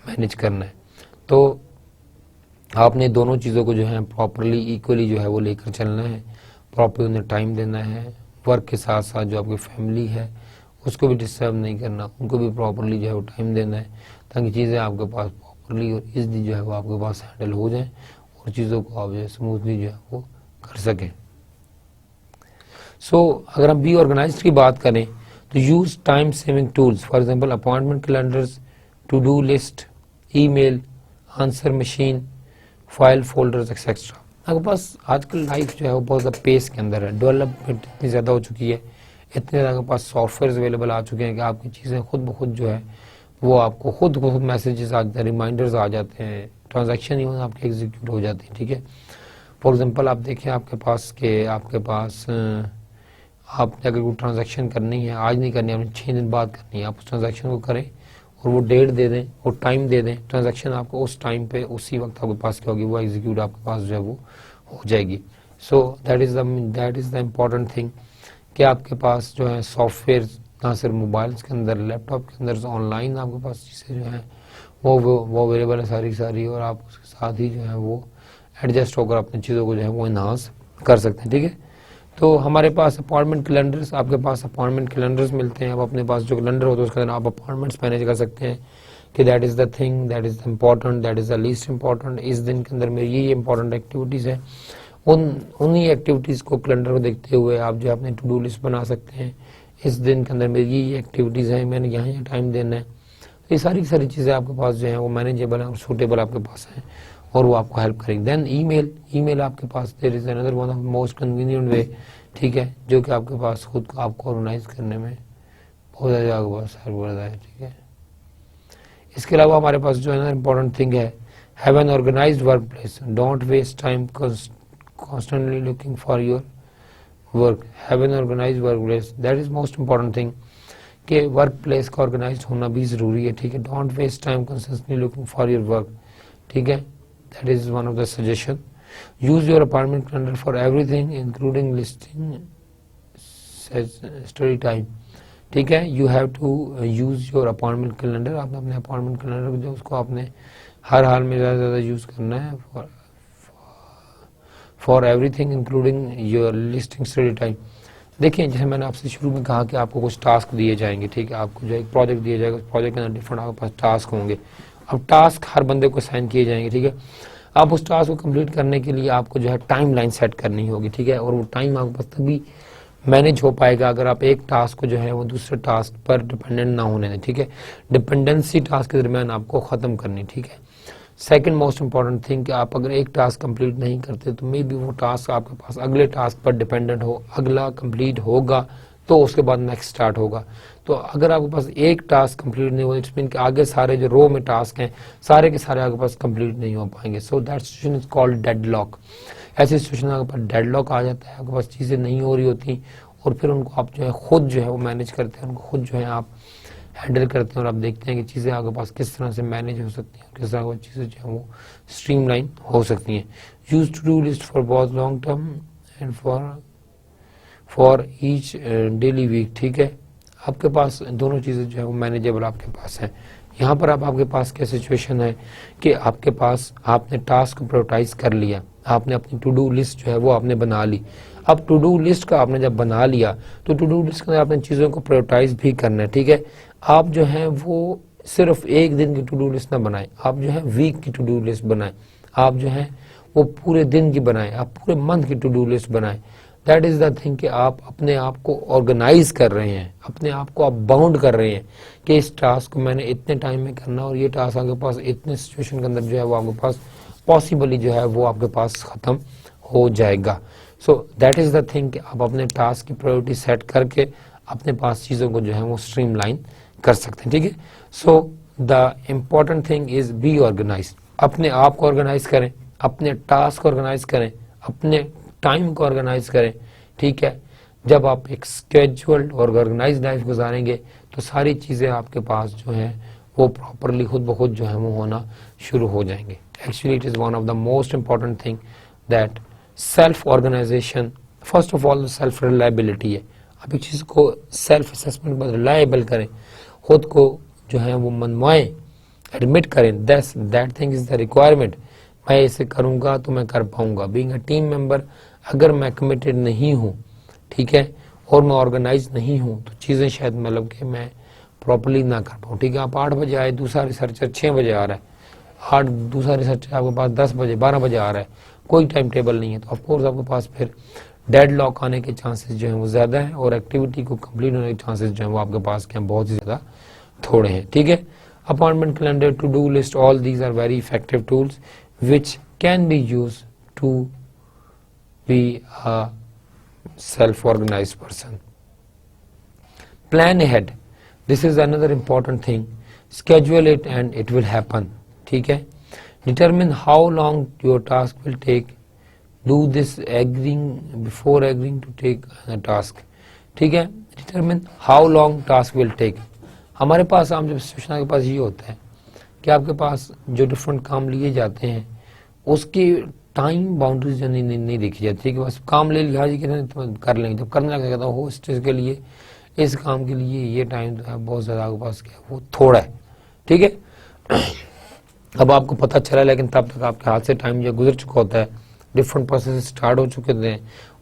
मैनेज करना है। तो आपने दोनों चीज़ों को जो है प्रॉपरली इक्वली जो है वो लेकर चलना है, प्रॉपर उन्हें टाइम देना है, वर्क के साथ साथ जो आपकी फैमिली है उसको भी डिस्टर्ब नहीं करना, उनको भी प्रॉपरली जो है वो टाइम देना है, ताकि चीज़ें आपके पास प्रॉपरली और ईज़िली जो है वो आपके पास हैंडल हो जाएं और चीज़ों को आप जो है स्मूथली जो है वो कर सकें। सो अगर हम बी ऑर्गेनाइज्ड की बात करें तो use time saving tools, for example appointment calendars, to do list, email, answer machine, file folders etcetera. आपके पास आजकल लाइफ जो है वो बहुत ज़्यादा पेस के अंदर है, डेवलपमेंट इतनी ज़्यादा हो चुकी है, इतने ज़्यादा पास सॉफ्टवेयर अवेलेबल आ चुके हैं कि आपकी चीज़ें खुद ब खुद जो है वो आपको खुद ब खुद मैसेजेस आ जाते हैं, रिमाइंडर्स आ जाते हैं, ट्रांजैक्शन इवन आपके एग्जीक्यूट हो जाती है, ठीक है। फॉर एग्जांपल आप देखें आपके पास आपने अगर कोई ट्रांजैक्शन करनी है, आज नहीं करनी है, आपने 6 दिन बाद करनी है, आप उस ट्रांजैक्शन को करें और वो डेट दे दें और टाइम दे दें, ट्रांजैक्शन आपको उस टाइम पे उसी वक्त आपके पास क्या होगी, वो एग्जीक्यूट आपके पास जो है वो हो जाएगी। So that is the important thing कि आपके पास जो है सॉफ्टवेयर ना सिर्फ मोबाइल्स के अंदर, लैपटॉप के अंदर, ऑनलाइन आपके पास चीज़ें जो हैं वो अवेलेबल है सारी, और आप उसके साथ ही जो है वो एडजस्ट होकर अपनी चीज़ों को जो है वो इन्हांस कर सकते हैं, ठीक है। तो हमारे पास अपॉइंटमेंट कैलेंडर्स, आपके पास अपॉइंटमेंट कैलेंडर्स मिलते हैं, आप अपने पास जो कैलेंडर होता है उसके अंदर आप अपॉइंटमेंट्स मैनेज कर सकते हैं कि that is the thing, that is the important, that is the least important, इस दिन के अंदर मेरी ये इंपॉर्टेंट एक्टिविटीज़ हैं, उन्हीं एक्टिविटीज़ को कैलेंडर को देखते हुए आप जो अपनी टू डू लिस्ट बना सकते हैं। इस दिन के अंदर मेरी ये एक्टिविटीज़ हैं, मैंने यहाँ टाइम देना है, तो ये सारी चीज़ें आपके पास जो हैं वो मैनेजेबल हैं और सूटेबल आपके पास हैं और वो आपको हेल्प करेगी। देन ईमेल आपके पास there is another one of most convenient way, ठीक है, जो कि आपके पास खुद को आपको ऑर्गेनाइज करने में बहुत ज़्यादा आपके पास हेल्प करता है, ठीक है। इसके अलावा हमारे पास जो है ना इम्पोर्टेंट थिंग है, have an organised work place, don't waste time constantly looking for your work, have an organised work place, that is most important thing कि वर्क प्लेस का ऑर्गेनाइज होना भी ज़रूरी है, ठीक है। Don't waste time consistently looking for your work, ठीक है, that is one of the suggestion. Use your appointment calendar for everything including listing study time, ठीक है। You have to use your appointment calendar, आपने अपने appointment calendar जो उसको आपने हर हाल में ज़्यादा से ज़्यादा यूज़ करना है for everything including your listing study time. देखिए, जैसे मैंने आपसे शुरू में कहा कि आपको कुछ टास्क दिए जाएंगे, ठीक है, आपको जो एक प्रोजेक्ट दिया जाएगा, उस प्रोजेक्ट के अंदर डिफरेंट आपके पास टास्क होंगे। अब टास्क हर बंदे को साइन किए जाएंगे, ठीक है। आप उस टास्क को कंप्लीट करने के लिए आपको जो है टाइम लाइन सेट करनी होगी, ठीक है, और वो टाइम आपके पास तभी मैनेज हो पाएगा अगर आप एक टास्क को जो है वो दूसरे टास्क पर डिपेंडेंट ना होने दें, ठीक है। डिपेंडेंसी टास्क के दरमियान आपको ख़त्म करनी, ठीक है। सेकंड मोस्ट इंपॉर्टेंट थिंग कि आप अगर एक टास्क कंप्लीट नहीं करते तो मे बी वो टास्क आपके पास अगले टास्क पर डिपेंडेंट हो, अगला कंप्लीट होगा तो उसके बाद नेक्स्ट स्टार्ट होगा। तो अगर आपके पास एक टास्क कंप्लीट नहीं हुआ, इट्स मीन कि आगे सारे जो रो में टास्क हैं सारे के सारे आपके पास कंप्लीट नहीं हो पाएंगे। So that situation is called deadlock. ऐसी सिचुएशन आपके पास डेडलॉक आ जाता है, आपके पास चीज़ें नहीं हो रही होती और फिर उनको आप जो है खुद जो है वो मैनेज करते हैं, उनको खुद जो है आप हैंडल करते हैं और आप देखते हैं कि चीज़ें आपके पास किस तरह से मैनेज हो सकती हैं, किस तरह वो चीज़ें जो है वो स्ट्रीमलाइन हो सकती हैं। Use to do list for बहुत long term and for each daily week, ठीक है। आपके पास दोनों चीज़ें जो है वो मैनेजेबल आपके पास हैं। यहाँ पर आपके पास क्या सिचुएशन है कि आपके पास आपने टास्क को प्रायोरिटाइज कर लिया, आपने अपनी टू डू लिस्ट जो है वो आपने बना ली। अब टू डू लिस्ट का आपने जब बना लिया तो टू डू लिस्ट के अंदर आपने चीज़ों को प्रायोरिटाइज भी करना है, ठीक है। आप जो है वो सिर्फ एक दिन की टू डू लिस्ट ना बनाएं, आप जो है वीक की टू डू लिस्ट बनाएं, आप जो है वो पूरे दिन की बनाएं, आप पूरे मंथ की टू डू लिस्ट बनाएं। दैट इज़ द थिंग कि आप अपने आप को ऑर्गेनाइज कर रहे हैं, अपने आप को आप बाउंड कर रहे हैं कि इस टास्क को मैंने इतने टाइम में करना और ये टास्क आपके पास इतने सिचुएशन के अंदर जो है वो आपके पास पॉसिबली जो है वो आपके पास ख़त्म हो जाएगा। So that is the thing कि आप अपने टास्क की प्रायोरिटी सेट करके अपने पास चीज़ों को जो है वो स्ट्रीमलाइन कर सकते हैं, ठीक है। So the important thing is be organise, अपने आप को ऑर्गेनाइज करें, अपने टास्क को ऑर्गेनाइज करें, अपने टाइम को ऑर्गेनाइज करें, ठीक है। जब आप एक स्केड्यूल्ड और ऑर्गेनाइज लाइफ गुजारेंगे तो सारी चीज़ें आपके पास जो हैं वो प्रॉपरली खुद ब खुद जो है वो होना शुरू हो जाएंगे। Actually it is one of the most important thing that self organisation, first of all self reliability है। आप एक चीज़ को सेल्फ असेसमेंट पर रिलायबल करें, खुद को जो है वो मनवाएं, एडमिट करें, that thing is the requirement. मैं इसे करूँगा तो मैं कर पाऊँगा। बीइंग अ टीम मेंबर, अगर मैं कमिटेड नहीं हूँ, ठीक है, और मैं ऑर्गेनाइज नहीं हूँ तो चीज़ें शायद मतलब कि मैं प्रॉपर्ली ना कर पाऊँ, ठीक है। आप 8 बजे आए, दूसरा रिसर्चर 6 बजे आ रहा है, दूसरा रिसर्चर आपके पास 10 बजे 12 बजे आ रहा है, कोई टाइम टेबल नहीं है, तो ऑफकोर्स आपके पास फिर डेड लॉक आने के चांसेस जो हैं वो ज़्यादा हैं और एक्टिविटी को कंप्लीट होने के चांसेस जो हैं वो आपके पास के बहुत ही ज़्यादा थोड़े हैं, ठीक है। Appointment calendar, to do list, all these are very effective tools which can be used to be a self-organized person. Plan ahead. This is another important thing. Schedule it and it will happen. ठीक है. Determine how long your task will take. Do this before agreeing to take a task. ठीक है. Determine how long task will take. हमारे पास आम जब situation के पास ये होता है कि आपके पास जो डिफरेंट काम लिए जाते हैं उसकी टाइम बाउंड्रीज नहीं देखी जाती है कि बस काम ले लिया जी तो कर लेंगे, जब करने लगा कहता हो इस चीज़ के लिए, इस काम के लिए ये टाइम तो है बहुत ज़्यादा आपके पास क्या वो थोड़ा है, ठीक है। अब आपको पता चला लेकिन तब तक आपके हाथ से टाइम जो गुजर चुका होता है, डिफरेंट प्रोसेस स्टार्ट हो चुके थे,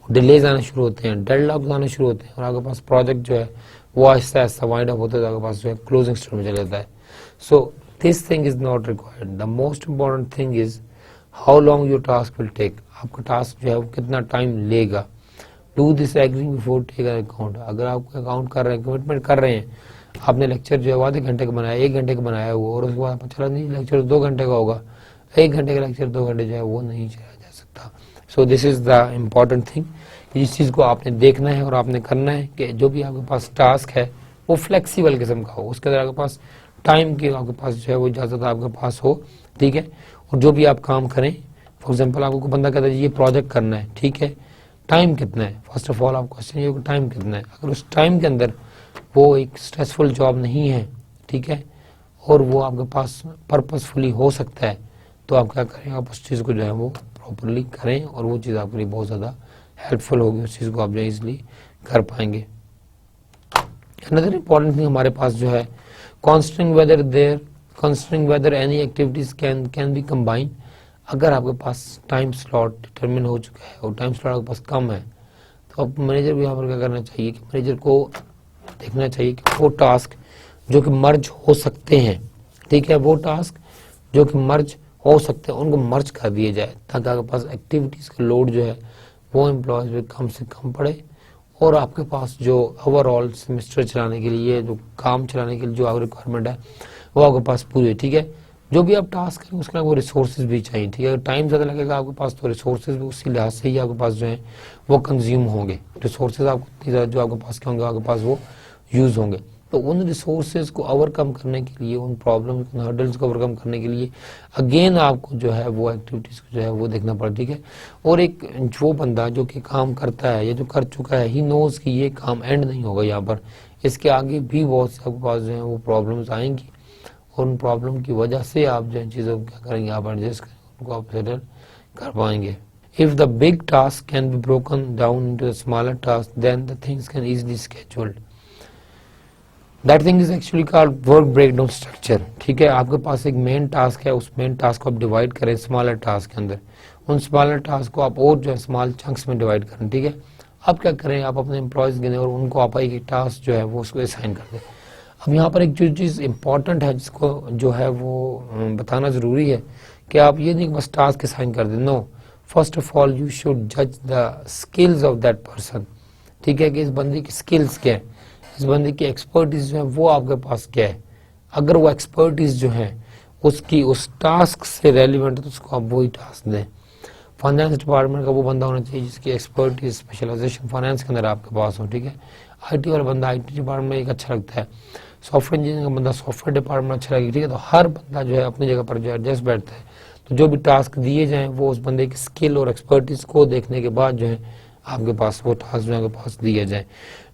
डिलेज आने शुरू होते हैं, डेडलॉक आने शुरू होते हैं और आपके पास प्रोजेक्ट जो है वो आहिस्ता आहिस्ता वाइंड अप होता है, आपके पास जो है क्लोजिंग स्टेज में चला जाता है। So this thing is not required. The most important thing is how long your task will take, आपका टास्क जो है वो कितना टाइम लेगा। Do this agreeing before take an account, अगर आप अकाउंट कर रहे हैं, कमिटमेंट कर रहे हैं, आपने लेक्चर जो है आधे घंटे का बनाया, 1 घंटे का बनाया वो, और उसके बाद चला नहीं लेक्चर 2 घंटे का होगा, 1 घंटे का लेक्चर 2 घंटे जो है वो नहीं चला जा सकता। सो this is the important thing, इस चीज़ को आपने देखना है और आपने करना है कि जो भी आपके पास टास्क है वो फ्लेक्सिबल किस्म का हो, उसके अंदर आपके पास टाइम की आपके पास जो है वो इजाज़त आपके पास हो, ठीक है। और जो भी आप काम करें, फॉर एग्जांपल आपको कोई बंदा कहता है ये प्रोजेक्ट करना है, ठीक है, टाइम कितना है, फर्स्ट ऑफ ऑल आप क्वेश्चन ये टाइम कितना है। अगर उस टाइम के अंदर वो एक स्ट्रेसफुल जॉब नहीं है, ठीक है, और वो आपके पास पर्पसफुली हो सकता है, तो आप क्या करें, आप उस चीज़ को जो है वो प्रॉपरली करें और वो चीज़ आपके लिए बहुत ज़्यादा हेल्पफुल होगी, उस चीज़ को आप जो है ईजिली कर पाएंगे। अनदर इम्पॉर्टेंट थिंग हमारे पास जो है considering whether any activities can be combine. अगर आपके पास टाइम स्लॉट डिटरमिन हो चुका है और टाइम स्लॉट आपके पास कम है, तो अब मैनेजर भी यहाँ पर क्या करना चाहिए कि मैनेजर को देखना चाहिए कि वो टास्क जो कि मर्ज हो सकते हैं, ठीक है, वो टास्क जो कि मर्ज हो सकते हैं उनको मर्ज कर दिए जाए, ताकि आपके पास एक्टिविटीज़ का लोड जो है वो एम्प्लॉयज़ पे कम से कम पड़े और आपके पास जो ओवरऑल सेमेस्टर चलाने के लिए, जो काम चलाने के लिए जो आपकी रिक्वायरमेंट है वो आपके पास पूरी है, ठीक है। जो भी आप टास्क करें उसके लिए वो रिसोर्सेज भी चाहिए, ठीक है। अगर टाइम ज़्यादा लगेगा आपके पास तो रिसोर्सेज भी उसी लिहाज से ही आपके पास जो है वो कंज्यूम होंगे। रिसोर्सेज आपको जो आपके पास क्या होंगे, आपके पास वो यूज़ होंगे। तो उन रिसोर्सेज को ओवरकम करने के लिए, उन प्रॉब्लम्स उन हर्डल्स को ओवरकम करने के लिए अगेन आपको जो है वो एक्टिविटीज़ को जो है वो देखना पड़ा, ठीक है। और एक जो बंदा जो कि काम करता है या जो कर चुका है, ही नोज़ कि ये काम एंड नहीं होगा यहाँ पर, इसके आगे भी बहुत से आपके पास जो है वो प्रॉब्लम्स आएंगी और उन प्रॉब्लम की वजह से आप जो है चीज़ों को क्या करेंगे, आप एडजस्ट करेंगे, उनको आप सेटल कर पाएंगे। If the big task can be broken down into the smaller tasks, then the things can easily scheduled. That thing is actually called work breakdown structure, ठीक है। आपके पास एक मेन टास्क है, उस मेन टास्क को आप डिवाइड करें smaller task के अंदर, उन स्मॉलर टास्क को आप और जो है स्मॉल चंक्स में डिवाइड करें, ठीक है। आप क्या करें, आप अपने एम्प्लॉयज़ गिने और उनको आप एक टास्क जो है वो उसको असाइन कर दें। अब यहाँ पर एक जो चीज़ इंपॉर्टेंट है जिसको जो है वो बताना ज़रूरी है कि आप ये नहीं बस टास्क असाइन कर दें, no, first of all you should जज the skills of that person, ठीक है, कि इस बंदे की स्किल्स क्या है, इस बंदे की एक्सपर्टीज जो है वो आपके पास क्या है। अगर वो एक्सपर्टीज जो है उसकी उस टास्क से रेलिवेंट है तो उसको आप वही टास्क दें। फाइनेंस डिपार्टमेंट का वो बंदा होना चाहिए जिसकी एक्सपर्टीज स्पेशलाइजेशन फाइनेंस के अंदर आपके पास हो, ठीक है। आईटी वाला बंदा आईटी डिपार्टमेंट में एक अच्छा लगता है, सॉफ्टवेयर इंजीनियरिंग का बंदा सॉफ्टवेयर डिपार्टमेंट अच्छा लगेगा, ठीक है। तो हर बंदा जो है अपनी जगह पर जो एडजस्ट बैठता है, तो जो भी टास्क दिए जाएँ वो उस बंदे की स्किल और एक्सपर्टीज को देखने के बाद जो है आपके पास वो टास्क जो आपके पास दिए जाए।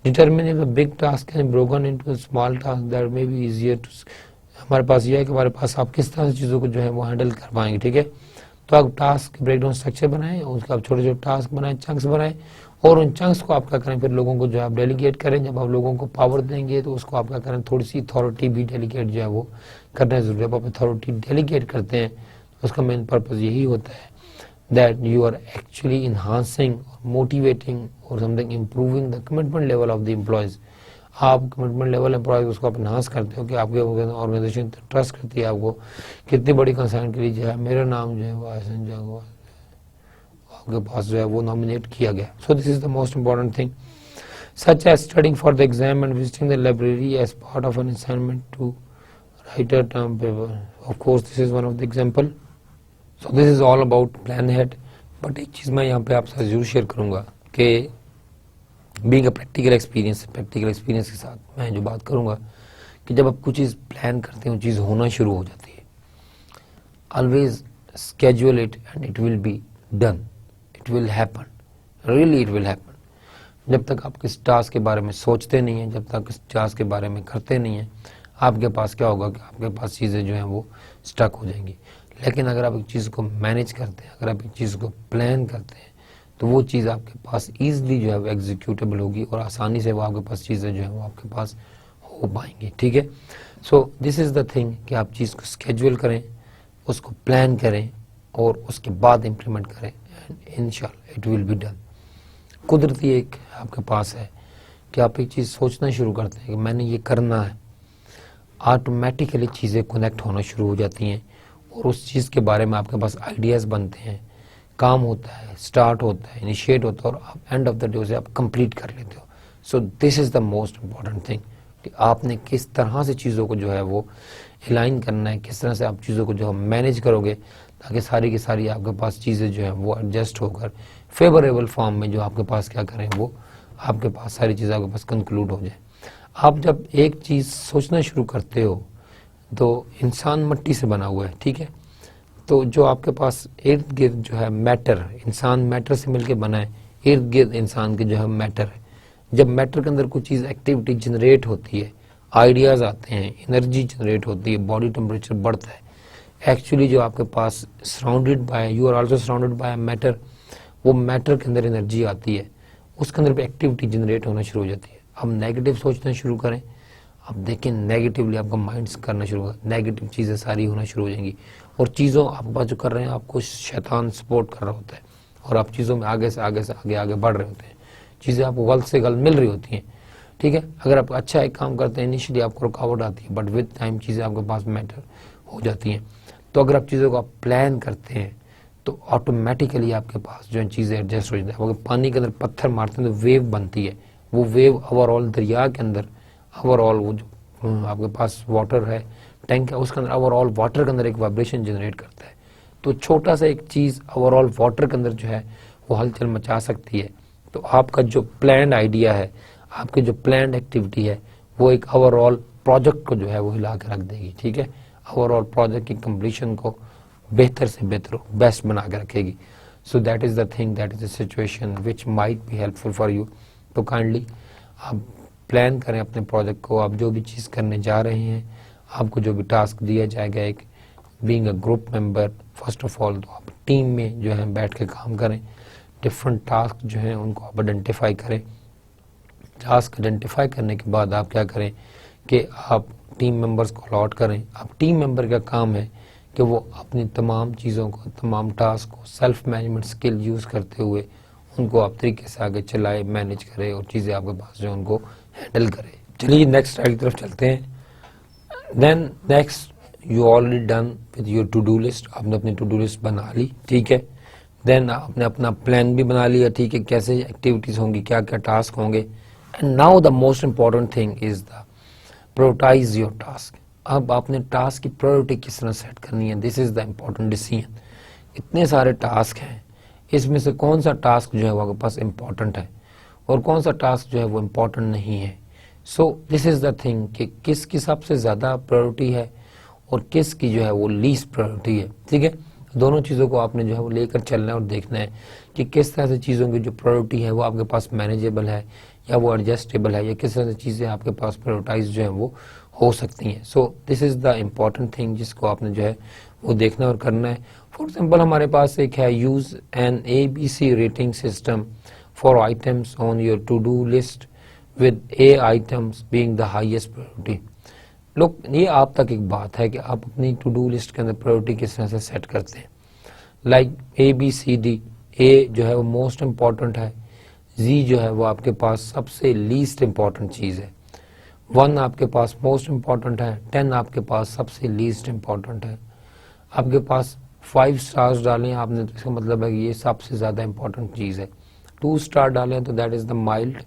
Determine if the big task can broken into small task that may be easier to, हमारे पास ये है कि हमारे पास आप किस तरह से चीज़ों को जो है वो हैंडल कर पाएंगे, ठीक है। तो आप टास्क ब्रेकडाउन स्ट्रक्चर बनाएं, उसका आप छोटे छोटे टास्क बनाएं, चंक्स बनाएं और उन चंक्स को आप क्या करें, फिर लोगों को जो है आप डेलीगेट करें। जब आप लोगों को पावर देंगे तो उसको आप क्या करें, थोड़ी सी अथॉरिटी भी डेलीगेट जो है वो करना जरूरी है। जब आप अथॉरिटी डेलीगेट करते हैं तो उसका मेन पर्पज़ यही होता है that you are actually enhancing or motivating or something improving the commitment level of the employees. आप कमिटमेंट लेवल एम्प्लॉयज उसको आप इन्हांस करते हो कि आपके ऑर्गेनाइजेशन ट्रस्ट करती है आपको, कितनी बड़ी कंसर्न के लिए जो है मेरा नाम जो है वो आसन जो आपके पास जो है वो नॉमिनेट किया गया। So this is the most important thing, such as studying for the exam and visiting the library as part of an assignment to write a term paper. Of course this is one of the example. So this is all about plan head. But एक चीज़ मैं यहाँ पे आपसे ज़रूर share करूँगा कि being a practical experience के साथ मैं जो बात करूँगा कि जब आप कुछ चीज़ प्लान करते हैं वो चीज़ होना शुरू हो जाती है। Always schedule it and it will be done, it will happen, really it will happen. जब तक आप किस टास्क के बारे में सोचते नहीं हैं, जब तक किस टास्क के बारे में करते नहीं हैं, आपके पास क्या होगा कि आपके पास चीज़ें जो हैं वो स्टक हो जाएंगी। लेकिन अगर आप एक चीज़ को मैनेज करते हैं, अगर आप एक चीज़ को प्लान करते हैं, तो वो चीज़ आपके पास ईजिली जो है वो एग्जीक्यूटेबल होगी और आसानी से वो आपके पास चीज़ें जो है वो आपके पास हो पाएंगी, ठीक है। So this is the thing कि आप चीज़ को स्केड्यूल करें, उसको प्लान करें और उसके बाद इम्प्लीमेंट करें एंड इंशाल्लाह इट विल बी डन। कुदरती एक आपके पास है कि आप एक चीज़ सोचना शुरू करते हैं कि मैंने ये करना है, ऑटोमेटिकली चीज़ें कनेक्ट होना शुरू हो जाती हैं और उस चीज़ के बारे में आपके पास आइडियाज़ बनते हैं, काम होता है, स्टार्ट होता है, इनिशिएट होता है और आप एंड ऑफ द डे उसे आप कंप्लीट कर लेते हो। सो this is the most important thing कि आपने किस तरह से चीज़ों को जो है वो अलाइन करना है, किस तरह से आप चीज़ों को जो है मैनेज करोगे ताकि सारी की सारी आपके पास चीज़ें जो है वो एडजस्ट होकर फेवरेबल फॉर्म में जो आपके पास क्या करें वो आपके पास सारी चीज़ें आपके पास कंक्लूड हो जाए। आप जब एक चीज़ सोचना शुरू करते हो तो इंसान मिट्टी से बना हुआ है, ठीक है। तो जो आपके पास इर्द गिर्द जो है मैटर, इंसान मैटर से मिलके बना है, इर्द गिर्द इंसान के जो है मैटर है। जब मैटर के अंदर कोई चीज़ एक्टिविटी जनरेट होती है, आइडियाज़ आते हैं, एनर्जी जनरेट होती है, बॉडी टेम्परेचर बढ़ता है, एक्चुअली जो आपके पास surrounded by, you are also surrounded by matter, वो मैटर के अंदर एनर्जी आती है, उसके अंदर भी एक्टिविटी जनरेट होना शुरू हो जाती है। हम नेगेटिव सोचना शुरू करें, आप देखें नेगेटिवली आपका माइंड्स करना शुरू होगा, नेगेटिव चीज़ें सारी होना शुरू हो जाएंगी, और चीज़ों आपके पास जो कर रहे हैं आपको शैतान सपोर्ट कर रहा होता है, और आप चीज़ों में आगे से आगे बढ़ रहे होते हैं, चीज़ें आपको गलत से गलत मिल रही होती हैं, ठीक है। अगर आप अच्छा एक काम करते हैं, इनिशियली आपको रुकावट आती है, बट विद टाइम चीज़ें आपके पास मैटर हो जाती हैं। तो अगर आप चीज़ों को आप प्लान करते हैं तो ऑटोमेटिकली आपके पास जो है चीज़ें एडजस्ट हो जाती है। अगर पानी के अंदर पत्थर मारते हैं तो वेव बनती है, वो वेव ओवरऑल दरिया के अंदर ओवरऑल वो जो आपके पास वाटर है, टैंक है, उसके अंदर ओवरऑल वाटर के अंदर एक वाइब्रेशन जनरेट करता है। तो छोटा सा एक चीज़ ओवरऑल वाटर के अंदर जो है वो हलचल मचा सकती है। तो आपका जो प्लान आइडिया है, आपकी जो प्लान एक्टिविटी है, वो एक ओवरऑल प्रोजेक्ट को जो है वो हिला के रख देगी, ठीक है। ओवरऑल प्रोजेक्ट की कंप्लीशन को बेहतर से बेहतर बेस्ट बना के रखेगी। So that is the thing, that is the situation which might be helpful for you. तो काइंडली आप प्लान करें अपने प्रोजेक्ट को, आप जो भी चीज़ करने जा रहे हैं, आपको जो भी टास्क दिया जाएगा, एक being a group member, first of all तो आप टीम में जो है बैठ के काम करें, डिफरेंट टास्क जो हैं उनको आप आइडेंटिफाई करें। टास्क आइडेंटिफाई करने के बाद आप क्या करें कि आप टीम मेंबर्स को अलॉट करें। अब टीम मेंबर का काम है कि वो अपनी तमाम चीज़ों को, तमाम टास्क को सेल्फ मैनेजमेंट स्किल यूज़ करते हुए उनको आप तरीके से आगे चलाए, मैनेज करे, और चीज़ें आपके पास जो उनको हैंडल करे। चलिए नेक्स्ट स्लाइड की तरफ चलते हैं। Then next, you already done with your to do list, आपने अपनी टू डू लिस्ट बना ली, ठीक है। देन आपने अपना प्लान भी बना लिया, ठीक है, कैसे एक्टिविटीज़ होंगी, क्या क्या टास्क होंगे। And now the most important thing is the prioritize your task. अब आपने टास्क की प्रायोरिटी किस तरह सेट करनी है, this is the important decision. इतने सारे टास्क हैं, इसमें से कौन सा टास्क जो है वो आपके पास इम्पॉर्टेंट है और कौन सा टास्क जो है वो इम्पॉर्टेंट नहीं है। So this is the thing कि किसकी सबसे ज़्यादा प्रायोरिटी है और किसकी जो है वो लीस्ट प्रायोरिटी है, ठीक है। दोनों चीज़ों को आपने जो है वो लेकर चलना है और देखना है कि किस तरह से चीज़ों की जो प्रायोरिटी है वो आपके पास मैनेजेबल है या वो एडजस्टेबल है, या किस तरह से चीज़ें आपके पास प्रायोरिटाइज जो है वो हो सकती हैं। सो this is the important thing जिसको आपने जो है वो देखना और करना है। फॉर एग्जाम्पल हमारे पास एक है, use an ABC rating system for items on your to do list with A items being the highest priority. लोग, ये आप तक एक बात है कि आप अपनी टू डू लिस्ट के अंदर प्रायोरिटी किस तरह से सेट करते हैं। लाइक ABCD, A जो है वो मोस्ट इम्पॉर्टेंट है, Z जो है वो आपके पास सबसे लीस्ट इम्पॉर्टेंट चीज़ है, 1 आपके पास मोस्ट इम्पॉर्टेंट है, 10 आपके पास सबसे लीस्ट इम्पॉर्टेंट है। आपके पास 5 स्टार्स डालें आपने तो इसका मतलब है कि ये सबसे ज़्यादा इम्पॉर्टेंट चीज़ है। 2 स्टार डालें तो that is the mild,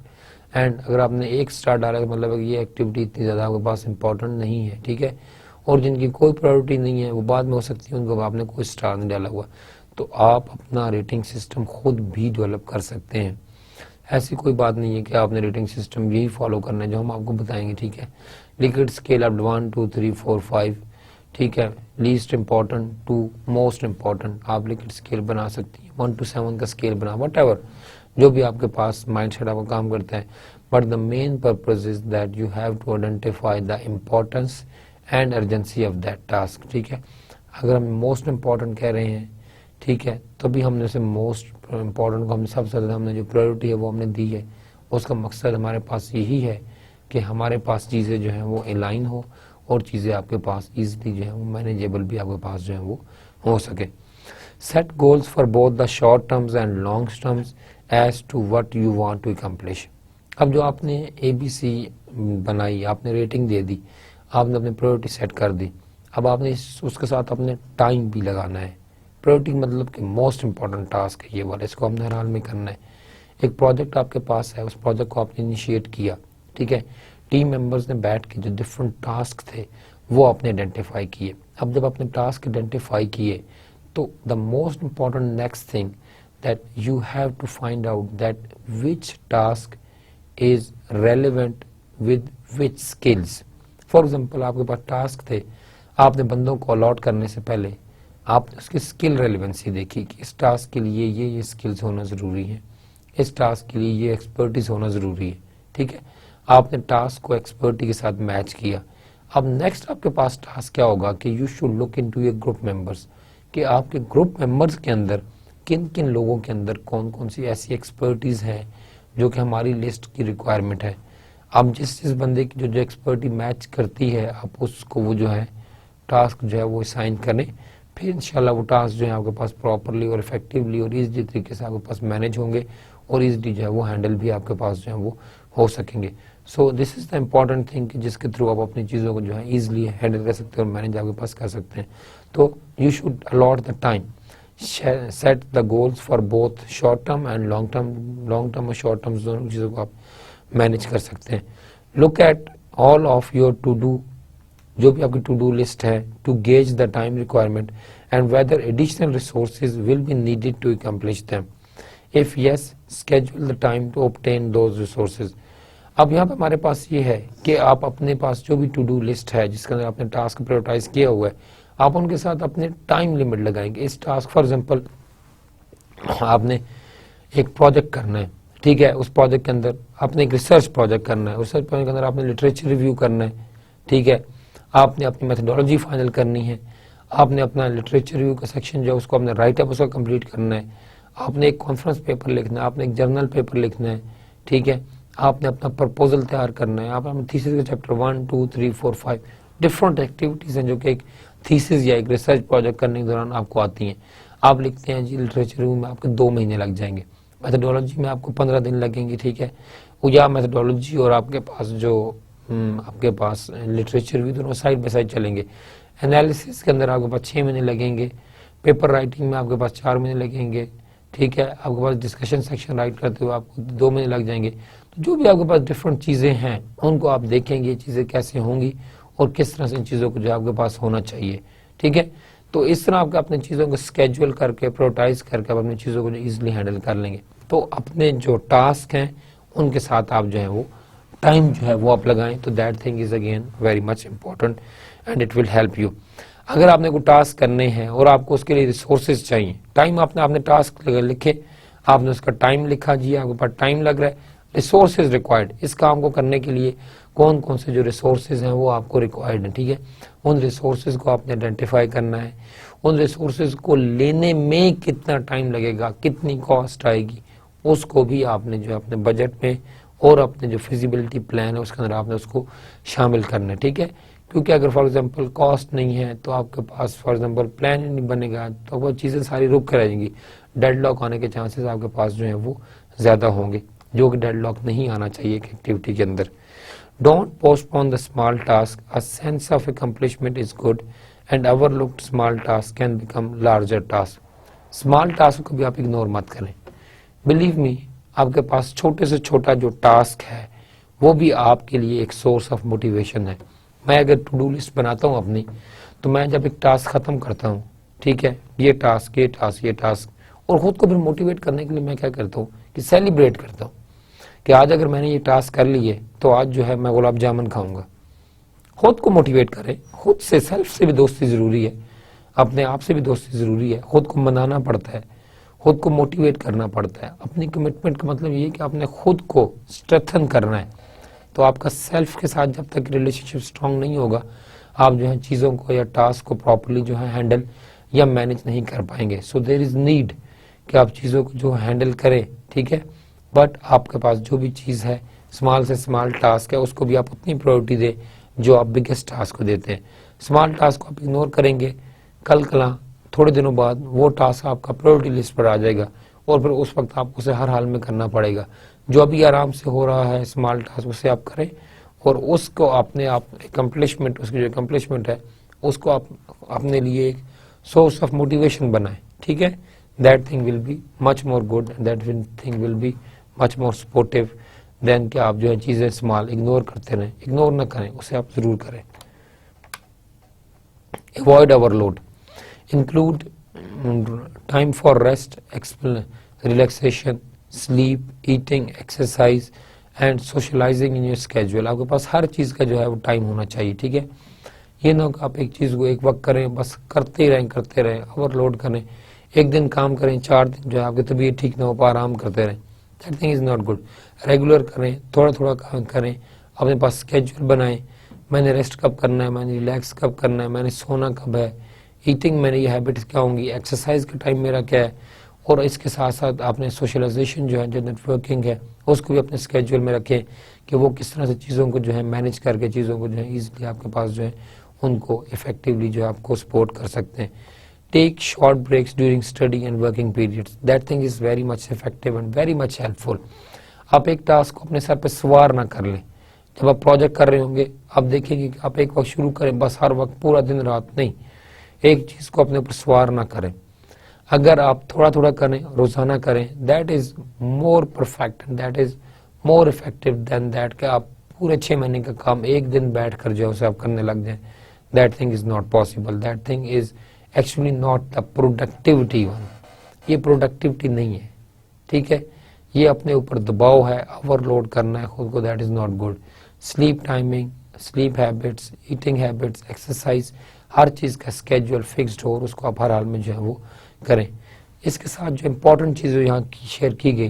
and अगर आपने 1 स्टार डाला तो मतलब है कि ये एक्टिविटी इतनी ज़्यादा आपके पास इंपॉर्टेंट नहीं है, ठीक है। और जिनकी कोई प्रायोरिटी नहीं है वो बाद में हो सकती है, उनको आपने कोई स्टार नहीं डाला हुआ। तो आप अपना रेटिंग सिस्टम खुद भी डेवलप कर सकते हैं। ऐसी कोई बात नहीं है कि आपने रेटिंग सिस्टम यही फॉलो करना है जो हम आपको बताएंगे, ठीक है। लिक्विड स्केल आप 1 2 3 4 5, ठीक है, least important to most important आप लिक्विड स्केल बना सकती हैं, 1 to 7 का स्केल बना, वट जो भी आपके पास माइंड सेट आपका काम करता है। But the main purpose is that you have to identify the importance and urgency of that task, ठीक है। अगर हम मोस्ट इम्पॉर्टेंट कह रहे हैं, ठीक है, तभी हमने उसे मोस्ट इम्पॉर्टेंट को हमने सबसे ज़्यादा हमने जो प्रायोरिटी है वो हमने दी है। उसका मकसद हमारे पास यही है कि हमारे पास चीज़ें जो हैं वो अलाइन हो और चीज़ें आपके पास ईजिली जो है वो मैनेजेबल भी आपके पास जो है वो हो सके। Set goals for both the short terms and long terms as to what you want to accomplish. अब जो आपने ABC बनाई, आपने रेटिंग दे दी, आपने अपनी प्रायोरिटी सेट कर दी, अब आपने उसके साथ अपने टाइम भी लगाना है। प्रायोरिटी मतलब कि मोस्ट इंपॉर्टेंट टास्क है ये वाला, इसको हमने हर हाल में करना है। एक प्रोजेक्ट आपके पास है, उस प्रोजेक्ट को आपने इनिशिएट किया, ठीक है, टीम मेंबर्स ने बैठ के जो डिफरेंट टास्क थे वो आपने आइडेंटिफाई किए। अब जब आपने टास्क आइडेंटिफाई किए तो the most important next thing that you have to find out that which task is relevant with which skills. For example, आपके पास टास्क थे आपने बंदों को अलॉट करने से पहले आपने उसकी स्किल रेलिवेंसी देखी कि इस टास्क के लिए ये स्किल्स होना ज़रूरी है, इस टास्क के लिए ये एक्सपर्टीज होना ज़रूरी है, ठीक है। आपने टास्क को एक्सपर्टी के साथ मैच किया। अब नेक्स्ट आपके पास टास्क क्या होगा कि you should look into your group members, कि आपके ग्रुप मेंबर्स के अंदर किन किन लोगों के अंदर कौन कौन सी ऐसी एक्सपर्टीज़ है जो कि हमारी लिस्ट की रिक्वायरमेंट है। अब जिस बंदे की जो एक्सपर्टी मैच करती है, आप उसको वो जो है टास्क जो है वो साइन करें। फिर इंशाल्लाह वो टास्क जो है आपके पास प्रॉपरली और इफेक्टिवली और ईजी तरीके से आपके पास मैनेज होंगे और ईजी जो है वो हैंडल भी आपके पास जो है वो हो सकेंगे। सो this is the important thing कि जिसके थ्रू आप अपनी चीज़ों को जो है ईजिली हैंडल कर सकते हैं और मैनेज आपके पास कर सकते हैं। तो you should allot the time, set the goals for both short term and long term और शॉर्ट टर्म दोनों चीज़ों को आप मैनेज कर सकते हैं। Look at all of your to do, जो भी आपकी टू डू लिस्ट है, to gauge the time requirement and whether additional resources will be needed to accomplish them. If yes, schedule the time to obtain those resources. अब यहाँ पे हमारे पास ये है कि आप अपने पास जो भी टू डू लिस्ट है जिसके अंदर आपने टास्क प्रायोरिटाइज किया हुआ है, आप उनके साथ अपने टाइम लिमिट लगाएंगे। इस टास्क फॉर एग्जांपल आपने एक प्रोजेक्ट करना है, ठीक है, उस प्रोजेक्ट के अंदर आपने एक रिसर्च प्रोजेक्ट करना है, रिसर्च प्रोजेक्ट के अंदर आपने लिटरेचर रिव्यू करना है, ठीक है, आपने अपनी मेथडोलॉजी फाइनल करनी है, आपने अपना लिटरेचर रिव्यू का सेक्शन जो है उसको आपने राइट अप उसका कंप्लीट करना है, आपने एक कॉन्फ्रेंस पेपर लिखना है, आपने एक जर्नल पेपर लिखना है, ठीक है, आपने अपना प्रपोजल तैयार करना है, आप अपने थीसिस के चैप्टर 1, 2, 3, 4, 5 डिफरेंट एक्टिविटीज़ हैं जो कि एक थीसिस या एक रिसर्च प्रोजेक्ट करने के दौरान आपको आती हैं। आप लिखते हैं जी लिटरेचर रिव्यू में आपके 2 महीने लग जाएंगे, मेथडोलॉजी में आपको 15 दिन लगेंगे, ठीक है, या मेथडोलॉजी और आपके पास जो आपके पास लिटरेचर भी दोनों साइड बाय साइड चलेंगे। एनालिसिस के अंदर आपके पास 6 महीने लगेंगे, पेपर राइटिंग में आपके पास 4 महीने लगेंगे, ठीक है, आपके पास डिस्कशन सेक्शन राइट करते हुए आपको 2 महीने लग जाएंगे। तो जो भी आपके पास डिफरेंट चीज़ें हैं उनको आप देखेंगे ये चीज़ें कैसे होंगी और किस तरह से इन चीज़ों को जो आपके पास होना चाहिए, ठीक है। तो इस तरह आपके अपनी चीज़ों को स्केड्यूल करके प्रायोरिटाइज करके आप अपनी चीज़ों को जो ईजिली हैंडल कर लेंगे। तो अपने जो टास्क हैं उनके साथ आप जो है वो टाइम जो है वो आप लगाएं, तो that thing is again very much important and it will help you. अगर आपने कोई टास्क करने हैं और आपको उसके लिए रिसोर्सेज चाहिए, टाइम आपने टास्क लिखे, आपने उसका टाइम लिखा, जी आपके पास टाइम लग रहा है, रिसोर्सेज रिक्वायर्ड, इस काम को करने के लिए कौन कौन से जो रिसोर्सेज हैं वो आपको रिक्वायर्ड है, ठीक है, उन रिसोर्सेज को आपने आइडेंटिफाई करना है, उन रिसोर्सेज को लेने में कितना टाइम लगेगा, कितनी कॉस्ट आएगी, उसको भी आपने जो अपने बजट में और अपने जो फिजिबिलिटी प्लान है उसके अंदर आपने उसको शामिल करना है, ठीक है। क्योंकि अगर फॉर एग्जांपल कॉस्ट नहीं है तो आपके पास फॉर एग्जांपल प्लान ही नहीं बनेगा तो वो चीज़ें सारी रुक कर रहेंगी, डेडलॉक आने के चांसेस आपके पास जो है वो ज़्यादा होंगे, जो कि डेडलॉक नहीं आना चाहिए एक एक्टिविटी के अंदर। Don't postpone the small task, a sense of accomplishment is good and overlooked small task can become larger task. Small task को भी आप इग्नोर मत करें। बिलीव मी, आपके पास छोटे से छोटा जो टास्क है वो भी आपके लिए एक सोर्स ऑफ मोटिवेशन है। मैं अगर टू डू लिस्ट बनाता हूँ अपनी, तो मैं जब एक टास्क ख़त्म करता हूँ, ठीक है, ये टास्क और ख़ुद को फिर मोटिवेट करने के लिए मैं क्या करता हूँ कि सेलिब्रेट करता हूँ कि आज अगर मैंने ये टास्क कर लिए तो आज जो है मैं गुलाब जामुन खाऊंगा। खुद को मोटिवेट करें, खुद से, सेल्फ से भी दोस्ती ज़रूरी है, अपने आप से भी दोस्ती ज़रूरी है, खुद को मनाना पड़ता है, खुद को मोटिवेट करना पड़ता है। अपनी कमिटमेंट का मतलब ये है कि आपने खुद को स्ट्रेंथन करना है। तो आपका सेल्फ के साथ जब तक रिलेशनशिप स्ट्रांग नहीं होगा, आप जो है चीज़ों को या टास्क को प्रॉपर्ली जो है हैंडल या मैनेज नहीं कर पाएंगे। सो देयर इज़ नीड कि आप चीज़ों को जो हैंडल करें, ठीक है, बट आपके पास जो भी चीज़ है, स्मॉल से स्मॉल टास्क है, उसको भी आप उतनी प्रायोरिटी दें जो आप बिगेस्ट टास्क को देते हैं। स्मॉल टास्क को आप इग्नोर करेंगे, कल थोड़े दिनों बाद वो टास्क आपका प्रायोरिटी लिस्ट पर आ जाएगा और फिर उस वक्त आपको उसे हर हाल में करना पड़ेगा। जो अभी आराम से हो रहा है स्मॉल टास्क, उसे आप करें और उसको अपने आप अकम्पलिशमेंट, उसकी जो अकम्पलिशमेंट है उसको आप अपने लिए एक सोर्स ऑफ मोटिवेशन बनाएं, ठीक है। That thing will be much more good, that thing will be much more supportive than कि आप जो है चीज़ें स्मॉल इग्नोर करते रहें। इग्नोर ना करें, उसे आप ज़रूर करें। Avoid overload, include time for rest, relaxation, sleep, eating, exercise and socializing in your schedule. आपके पास हर चीज़ का जो है वो टाइम होना चाहिए, ठीक है। ये ना हो कि आप एक चीज़ को एक वक्त करें, बस करते रहें, ओवरलोड करें, एक दिन काम करें, 4 दिन जो है आपकी तबीयत ठीक ना हो पा आराम करते रहें, that thing is not good. Regular करें, थोड़ा थोड़ा काम करें, अपने पास स्केड्यूल बनाएं, मैंने रेस्ट कब करना है, मैंने रिलैक्स कब करना है, मैंने सोना कब है, ईटिंग मेरी हैबिट्स क्या होंगी, एक्सरसाइज का टाइम मेरा क्या है, और इसके साथ साथ आपने सोशलाइजेशन जो है, जो नेटवर्किंग है, उसको भी अपने स्केड्यूल में रखें कि वो किस तरह से चीज़ों को जो है मैनेज करके चीज़ों को जो है ईजिली आपके पास जो है उनको इफेक्टिवली जो है आपको सपोर्ट कर सकते हैं। Take short breaks during study and working periods, that thing is very much effective and very much helpful. आप एक टास्क को अपने सर पे सवार ना कर लें। जब आप प्रोजेक्ट कर रहे होंगे आप देखेंगे कि आप एक वक्त शुरू करें, बस हर वक्त पूरा दिन रात नहीं, एक चीज़ को अपने ऊपर सवार ना करें। अगर आप थोड़ा थोड़ा करें, रोजाना करें, that is more perfect and that is more effective than that कि आप पूरे 6 महीने का काम एक दिन बैठ कर जो उसे आप करने लग जाएं। That thing is not possible, that thing is actually not the productivity one. ये प्रोडक्टिविटी नहीं है, ठीक है। ये अपने ऊपर दबाव है, ओवरलोड करना है खुद को, that is not good. Sleep timing, sleep habits, eating habits, exercise, हर चीज़ का स्केड्यूल फिक्स्ड हो और उसको आप हर हाल में जो है वो करें। इसके साथ जो इम्पोर्टेंट चीज़ यहाँ की शेयर की गई,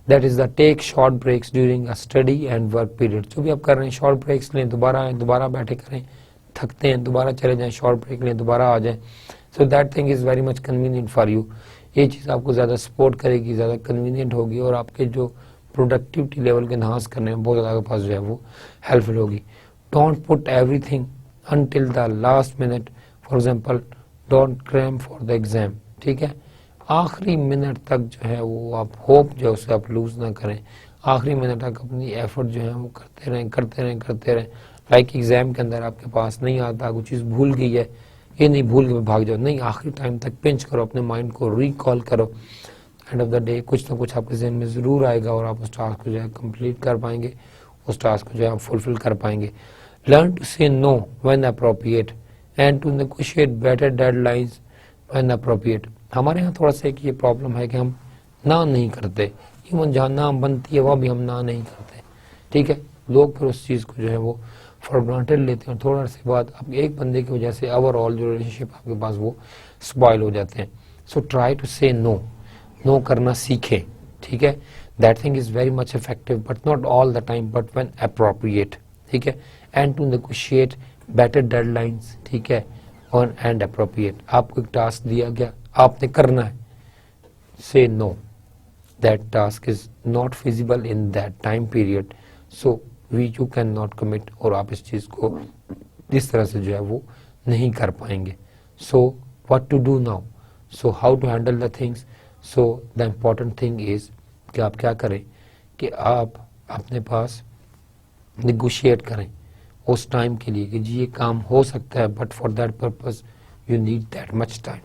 that is the take short breaks during a study and work period. जो भी आप कर रहे हैं शॉर्ट ब्रेक्स लें, दोबारा आएँ, दोबारा बैठे करें, थकते हैं दोबारा चले जाएं, शॉर्ट ब्रेक लें, दोबारा आ जाएं। सो that thing is very much convenient for you. ये चीज़ आपको ज़्यादा सपोर्ट करेगी, ज़्यादा कन्वीनियंट होगी और आपके जो प्रोडक्टिविटी लेवल के इन्हांस करने में बहुत ज़्यादा आपके पास जो है वो हेल्पफुल होगी। Don't put everything until the last minute, for example don't cram for the exam, ठीक है। आखिरी मिनट तक जो है वो आप होप जो है उसे आप लूज ना करें, आखिरी मिनट तक अपनी एफर्ट जो है वो करते रहें। लाइक एग्जाम के अंदर आपके पास नहीं आता, कोई चीज़ भूल गई है, ये नहीं भूल के भाग जाओ, नहीं, आखिरी टाइम तक पिंच करो, अपने माइंड को रिकॉल करो। एंड ऑफ द डे कुछ ना कुछ आपके जहन में ज़रूर आएगा और आप उस टास्क को जो है कंप्लीट कर पाएंगे, उस टास्क को जो है आप फुलफिल कर पाएंगे। Learn to say no when appropriate and to negotiate better deadlines when appropriate। हमारे यहाँ थोड़ा सा एक ये प्रॉब्लम है कि हम ना नहीं करते, इवन जहाँ ना बनती है वहाँ भी हम ना नहीं करते, ठीक है। लोग फिर उस चीज़ को जो है वो फॉर ग्रांटेड लेते हैं और थोड़ा से बाद अब एक बंदे की वजह से ओवरऑल जो रिलेशनशिप आपके पास वो स्पॉइल हो जाते हैं। So try to say no, no करना सीखें, ठीक है। That thing is very much effective but not all the time, but when appropriate, ठीक है। And to negotiate better deadlines, ठीक है, और एंड अप्रोप्रिएट। आपको एक टास्क दिया गया, आपने करना है, say no, that task is not feasible in that time period, so you can not commit, और आप इस चीज़ को इस तरह से जो है वो नहीं कर पाएंगे। So what to do now, so how to handle the things. So the important thing is कि आप क्या करें कि आप अपने पास निगोशिएट करें उस टाइम के लिए कि जी ये काम हो सकता है, but for that purpose you need that much time.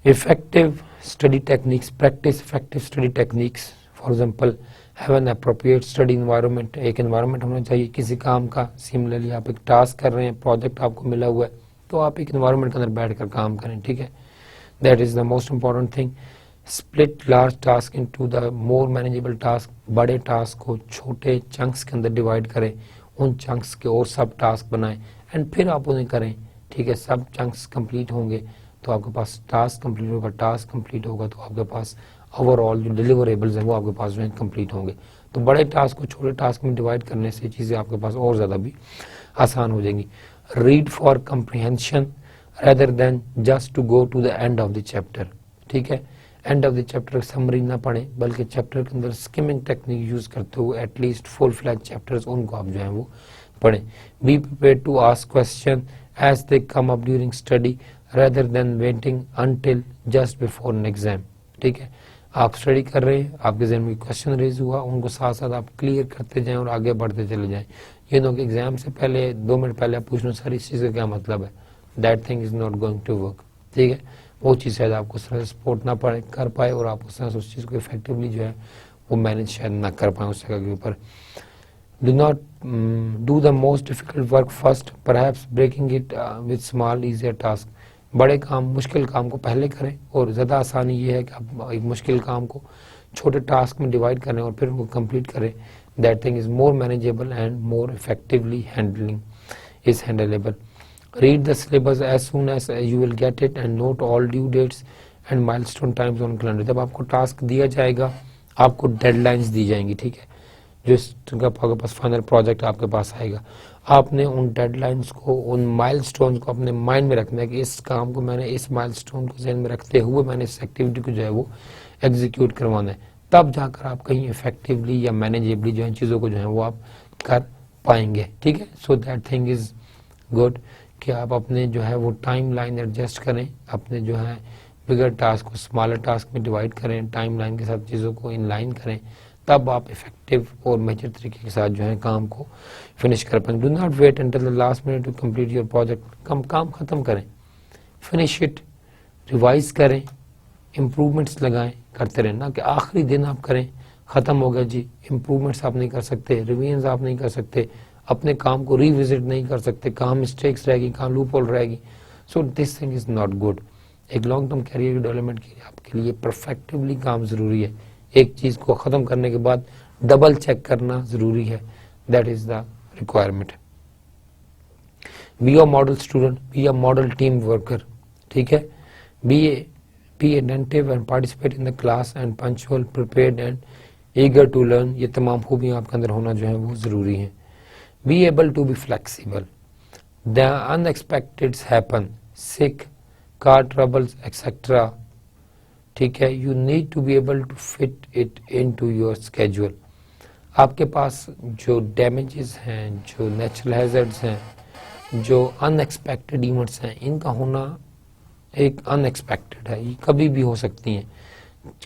Effective study techniques, practice effective study techniques. For example have an appropriate study environment. एक इन्वायरमेंट होना चाहिए किसी काम का। सिमिलरली आप एक टास्क कर रहे हैं, प्रोजेक्ट आपको मिला हुआ है, तो आप एक इन्वायरमेंट के अंदर बैठ कर काम करें, ठीक है। That is the most important thing. Split large task into the more manageable task. बड़े टास्क को छोटे चंक्स के अंदर डिवाइड करें, उन चंक्स के और सब टास्क बनाएं एंड फिर आप उन्हें करें, ठीक है। सब चंक्स कंप्लीट होंगे तो आपके पास टास्क कंप्लीट होगा, टास्क कंप्लीट होगा तो आपके पास ओवरऑल जो डिलीवरेबल्स हैं वो आपके पास जो है कंप्लीट होंगे। तो बड़े टास्क को छोटे टास्क में डिवाइड करने से चीज़ें आपके पास और ज़्यादा भी आसान हो जाएंगी। Read for comprehension rather than just to go to the end of the chapter, ठीक है। End of the chapter summary ना पढ़े, बल्कि चैप्टर के अंदर स्किमिंग टेक्निक यूज करते हुए एटलीस्ट फुल फ्लैज चैप्टर्स उनको आप जो है वो पढ़ें। Be prepared to ask question as they come up during study rather than waiting until just before an exam, ठीक है। आप स्टडी कर रहे हैं, आपके जहन में क्वेश्चन रेज हुआ, उनको साथ साथ आप क्लियर करते जाएं और आगे बढ़ते चले जाएं। ये नो कि एग्जाम से पहले 2 मिनट पहले आप पूछना सर इस चीज़ का क्या मतलब है, that thing is not going to work, ठीक है। वो चीज़ शायद आपको उस तरह से सपोर्ट ना पड़े कर पाए और आप उस तरह से उस चीज़ को इफेक्टिवली जो है वो मैनेज शायद ना कर पाए उस जगह के ऊपर। Do not do the most difficult work first, perhaps breaking it with small easier task. बड़े काम, मुश्किल काम को पहले करें और ज़्यादा आसानी ये है कि आप एक मुश्किल काम को छोटे टास्क में डिवाइड करें और फिर उनको कंप्लीट करें। That thing is more manageable and more effectively handling. is handleable. Read the syllabus as soon as you will get it and note all due dates and milestone times on calendar. जब आपको task दिया जाएगा आपको deadlines दी जाएंगी, ठीक है, जो आपके पास फाइनल प्रोजेक्ट आपके पास आएगा, आपने उन डेडलाइंस को, उन माइलस्टोन को अपने माइंड में रखना है कि इस काम को मैंने इस माइलस्टोन को ज़हन में रखते हुए मैंने इस एक्टिविटी को जो है वो एग्जीक्यूट करवाना है, तब जाकर आप कहीं इफेक्टिवली या मैनेजेबली जो है चीज़ों को जो है वो आप कर पाएंगे, ठीक है। सो दैट थिंग इज़ गुड कि आप अपने जो है वो टाइम लाइन एडजस्ट करें, अपने जो है बिगर टास्क को स्मॉलर टास्क में डिवाइड करें, टाइम लाइन के साथ चीज़ों को इन लाइन करें, तब आप इफेक्टिव और मेजर तरीके के साथ जो है काम को फिनिश कर पाएंगे। Do not wait until the last minute to complete your project. काम ख़त्म करें, फिनिश इट, रिवाइज करें, इम्प्रूवमेंट्स लगाएं, करते रहें, ना कि आखिरी दिन आप करें ख़त्म हो गया जी, इम्प्रूवमेंट्स आप नहीं कर सकते, रिवीजन्स आप नहीं कर सकते, अपने काम को रिविजिट नहीं कर सकते, कहाँ मिस्टेक्स रहेगी, कहाँ लूप होल रहेगी। सो this thing is not good. एक लॉन्ग टर्म कैरियर डेवलपमेंट के लिए आपके लिए परफेक्टिवली काम ज़रूरी है। एक चीज़ को ख़त्म करने के बाद डबल चेक करना ज़रूरी है, that is the requirement. Be a model student, be a model team worker, ठीक है, be attentive and participate in the class and punctual, prepared and eager to learn. ये तमाम खूबियाँ आपके अंदर होना जो है वो ज़रूरी है। Be able to be flexible, the unexpecteds happen, sick, car troubles etcetera, ठीक है, you need to be able to fit it into your schedule. आपके पास जो डैमेजेस हैं, जो नेचुरल हैजर्ड्स हैं, जो अनएक्सपेक्टेड इवेंट्स हैं, इनका होना एक अनएक्सपेक्टेड है, ये कभी भी हो सकती हैं।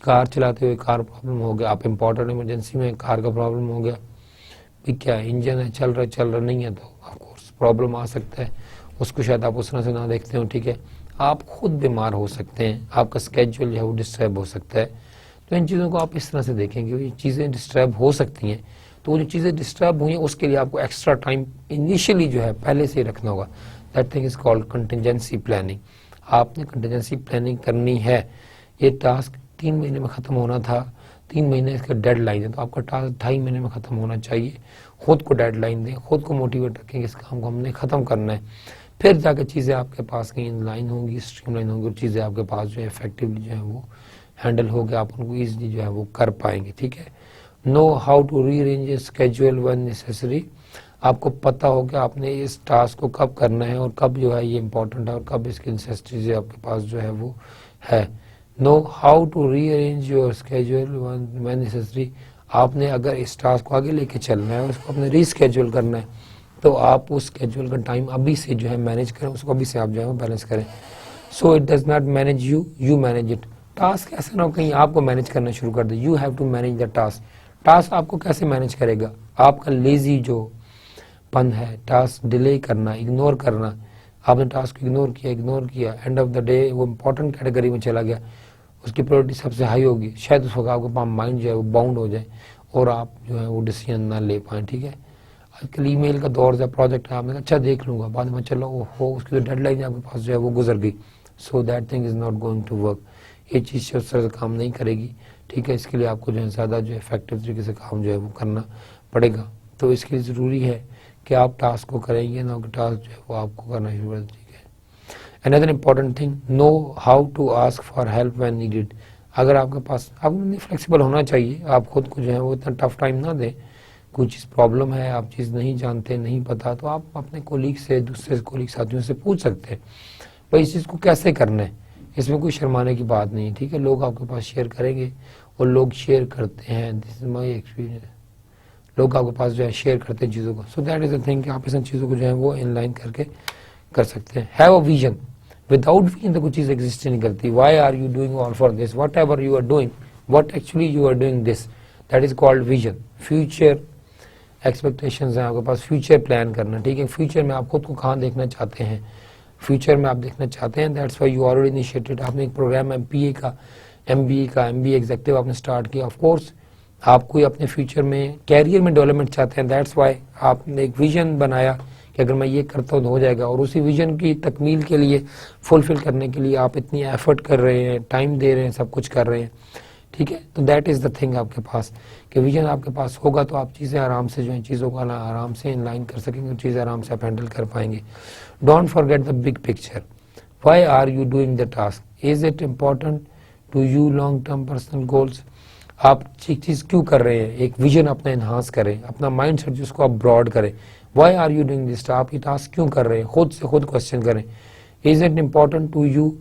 कार चलाते हुए कार प्रॉब्लम हो गया, आप इम्पोर्टेंट इमरजेंसी में कार का प्रॉब्लम हो गया, भी क्या इंजन है, चल रहा नहीं है, तो ऑफकोर्स प्रॉब्लम आ सकता है, उसको शायद आप उस तरह से ना देखते हो, ठीक है, आप खुद बीमार हो सकते हैं, आपका स्केड्यूल जो है वो डिस्टर्ब हो सकता है। तो इन चीज़ों को आप इस तरह से देखें कि ये चीज़ें डिस्टर्ब हो सकती हैं, तो वो जो चीज़ें डिस्टर्ब हुई हैं उसके लिए आपको एक्स्ट्रा टाइम इनिशियली जो है पहले से ही रखना होगा। That thing is called contingency planning. आपने कंटिजेंसी प्लानिंग करनी है। ये टास्क 3 महीने में ख़त्म होना था, 3 महीने इसका डेडलाइन है, तो आपका टास्क 2.5 महीने में ख़त्म होना चाहिए। खुद को डेडलाइन दें, खुद को मोटिवेट रखें कि इस काम को हमने ख़त्म करना है, फिर जाकर चीज़ें आपके पास कहीं इन लाइन होंगी, स्ट्रीमलाइन होंगी, और चीज़ें आपके पास जो है इफेक्टिवली जो है वो हैंडल हो गया, आप उनको ईजिली जो है वो कर पाएंगे, ठीक है। Know how to rearrange schedule when necessary, आपको पता हो कि आपने इस टास्क को कब करना है और कब जो है ये इंपॉर्टेंट है और कब इसकी नेसेसिटी आपके पास जो है वो है। Know how to rearrange your schedule when necessary, आपने अगर इस टास्क को आगे लेके चलना है, उसको अपने रीस्केड्यूल करना है, तो आप उस स्केड्यूल का टाइम अभी से जो है मैनेज करें, उसको अभी से आप जो है बैलेंस करें। So it does not manage you, you manage it. Task ऐसा ना हो कहीं आपको मैनेज करना शुरू कर दे, you have to manage the task. Task आपको कैसे मैनेज करेगा? आपका लेजी जो पन है, टास्क डिले करना, इग्नोर करना, आपने टास्क को इग्नोर किया, एंड ऑफ द डे वो इंपॉर्टेंट कैटेगरी में चला गया, उसकी प्रायोरिटी सबसे हाई होगी, शायद उस वक्त आपका पास माइंड जो है वो बाउंड हो जाए और आप जो है वो डिसीजन ना ले पाएँ, ठीक है। आजकल ईमेल का दौर है, प्रोजेक्ट है, आपने अच्छा देख लूँगा, बाद में चलो हो उसकी जो डेडलाइन आपके पास जो है वो गुजर गई। So that thing is not going to work. ये चीज़ उस तरह से काम नहीं करेगी, ठीक है। इसके लिए आपको जो है ज़्यादा जो इफेक्टिव तरीके से काम जो है वो करना पड़ेगा। तो इसके लिए ज़रूरी है कि आप टास्क को करेंगे ना कि टास्क जो है वो आपको करना शुरू कर, ठीक है। Another important thing, know how to ask for help when needed. अगर आपके पास, आपको फ्लेक्सिबल होना चाहिए, आप खुद को जो है वो इतना टफ टाइम ना दें। कोई चीज़ प्रॉब्लम है, आप चीज़ नहीं जानते, नहीं पता, तो आप अपने कोलीग से, दूसरे कोलीग साथियों से पूछ सकते हैं भाई इस चीज़ को कैसे करना है। इसमें कोई शर्माने की बात नहीं है, ठीक है। लोग आपके पास शेयर करेंगे और लोग शेयर करते हैं, दिस इज माई एक्सपीरियंस, लोग आपके पास जो है शेयर करते हैं चीज़ों को। So that is the thing कि आप इन चीज़ों को जो है वो इनलाइन करके कर सकते हैं। Have a vision, without vision तो कोई चीज़ एग्जिस्ट नहीं करती। Why are you doing all for this, whatever you are doing, what actually you are doing this, that is called vision. Future expectations हैं आपके पास, फ्यूचर प्लान करना, ठीक है। फ्यूचर में आप खुद को कहाँ देखना चाहते हैं, फ्यूचर में आप देखना चाहते हैं, that's why you already initiated. आपने एक प्रोग्राम MPA का, MBA का, MBA एग्जीक्यूटिव आपने स्टार्ट किया। ऑफ कोर्स आप कोई अपने फ्यूचर में कैरियर में डेवलपमेंट चाहते हैं, दैट्स व्हाई आपने एक विजन बनाया कि अगर मैं ये करता हूँ तो हो जाएगा, और उसी विजन की तकमील के लिए, फुलफिल करने के लिए आप इतनी एफर्ट कर रहे हैं, टाइम दे रहे हैं, सब कुछ कर रहे हैं, ठीक है। तो दैट इज़ द थिंग आपके पास कि विजन आपके पास होगा तो आप चीज़ें आराम से जो है चीज़ों को आराम से इनलाइन कर सकेंगे, चीज़ें आराम से आप हैंडल कर पाएंगे। Don't forget the big picture, why are you doing the task, is it important to you long term personal goals. आप चीज़ क्यों कर रहे हैं, एक विजन अपना इन्हांस करें, अपना माइंड सेट जिसको आप ब्रॉड करें। Why are you doing this, आप ये टास्क क्यों कर रहे हैं, खुद से खुद क्वेश्चन करें। Is it important to you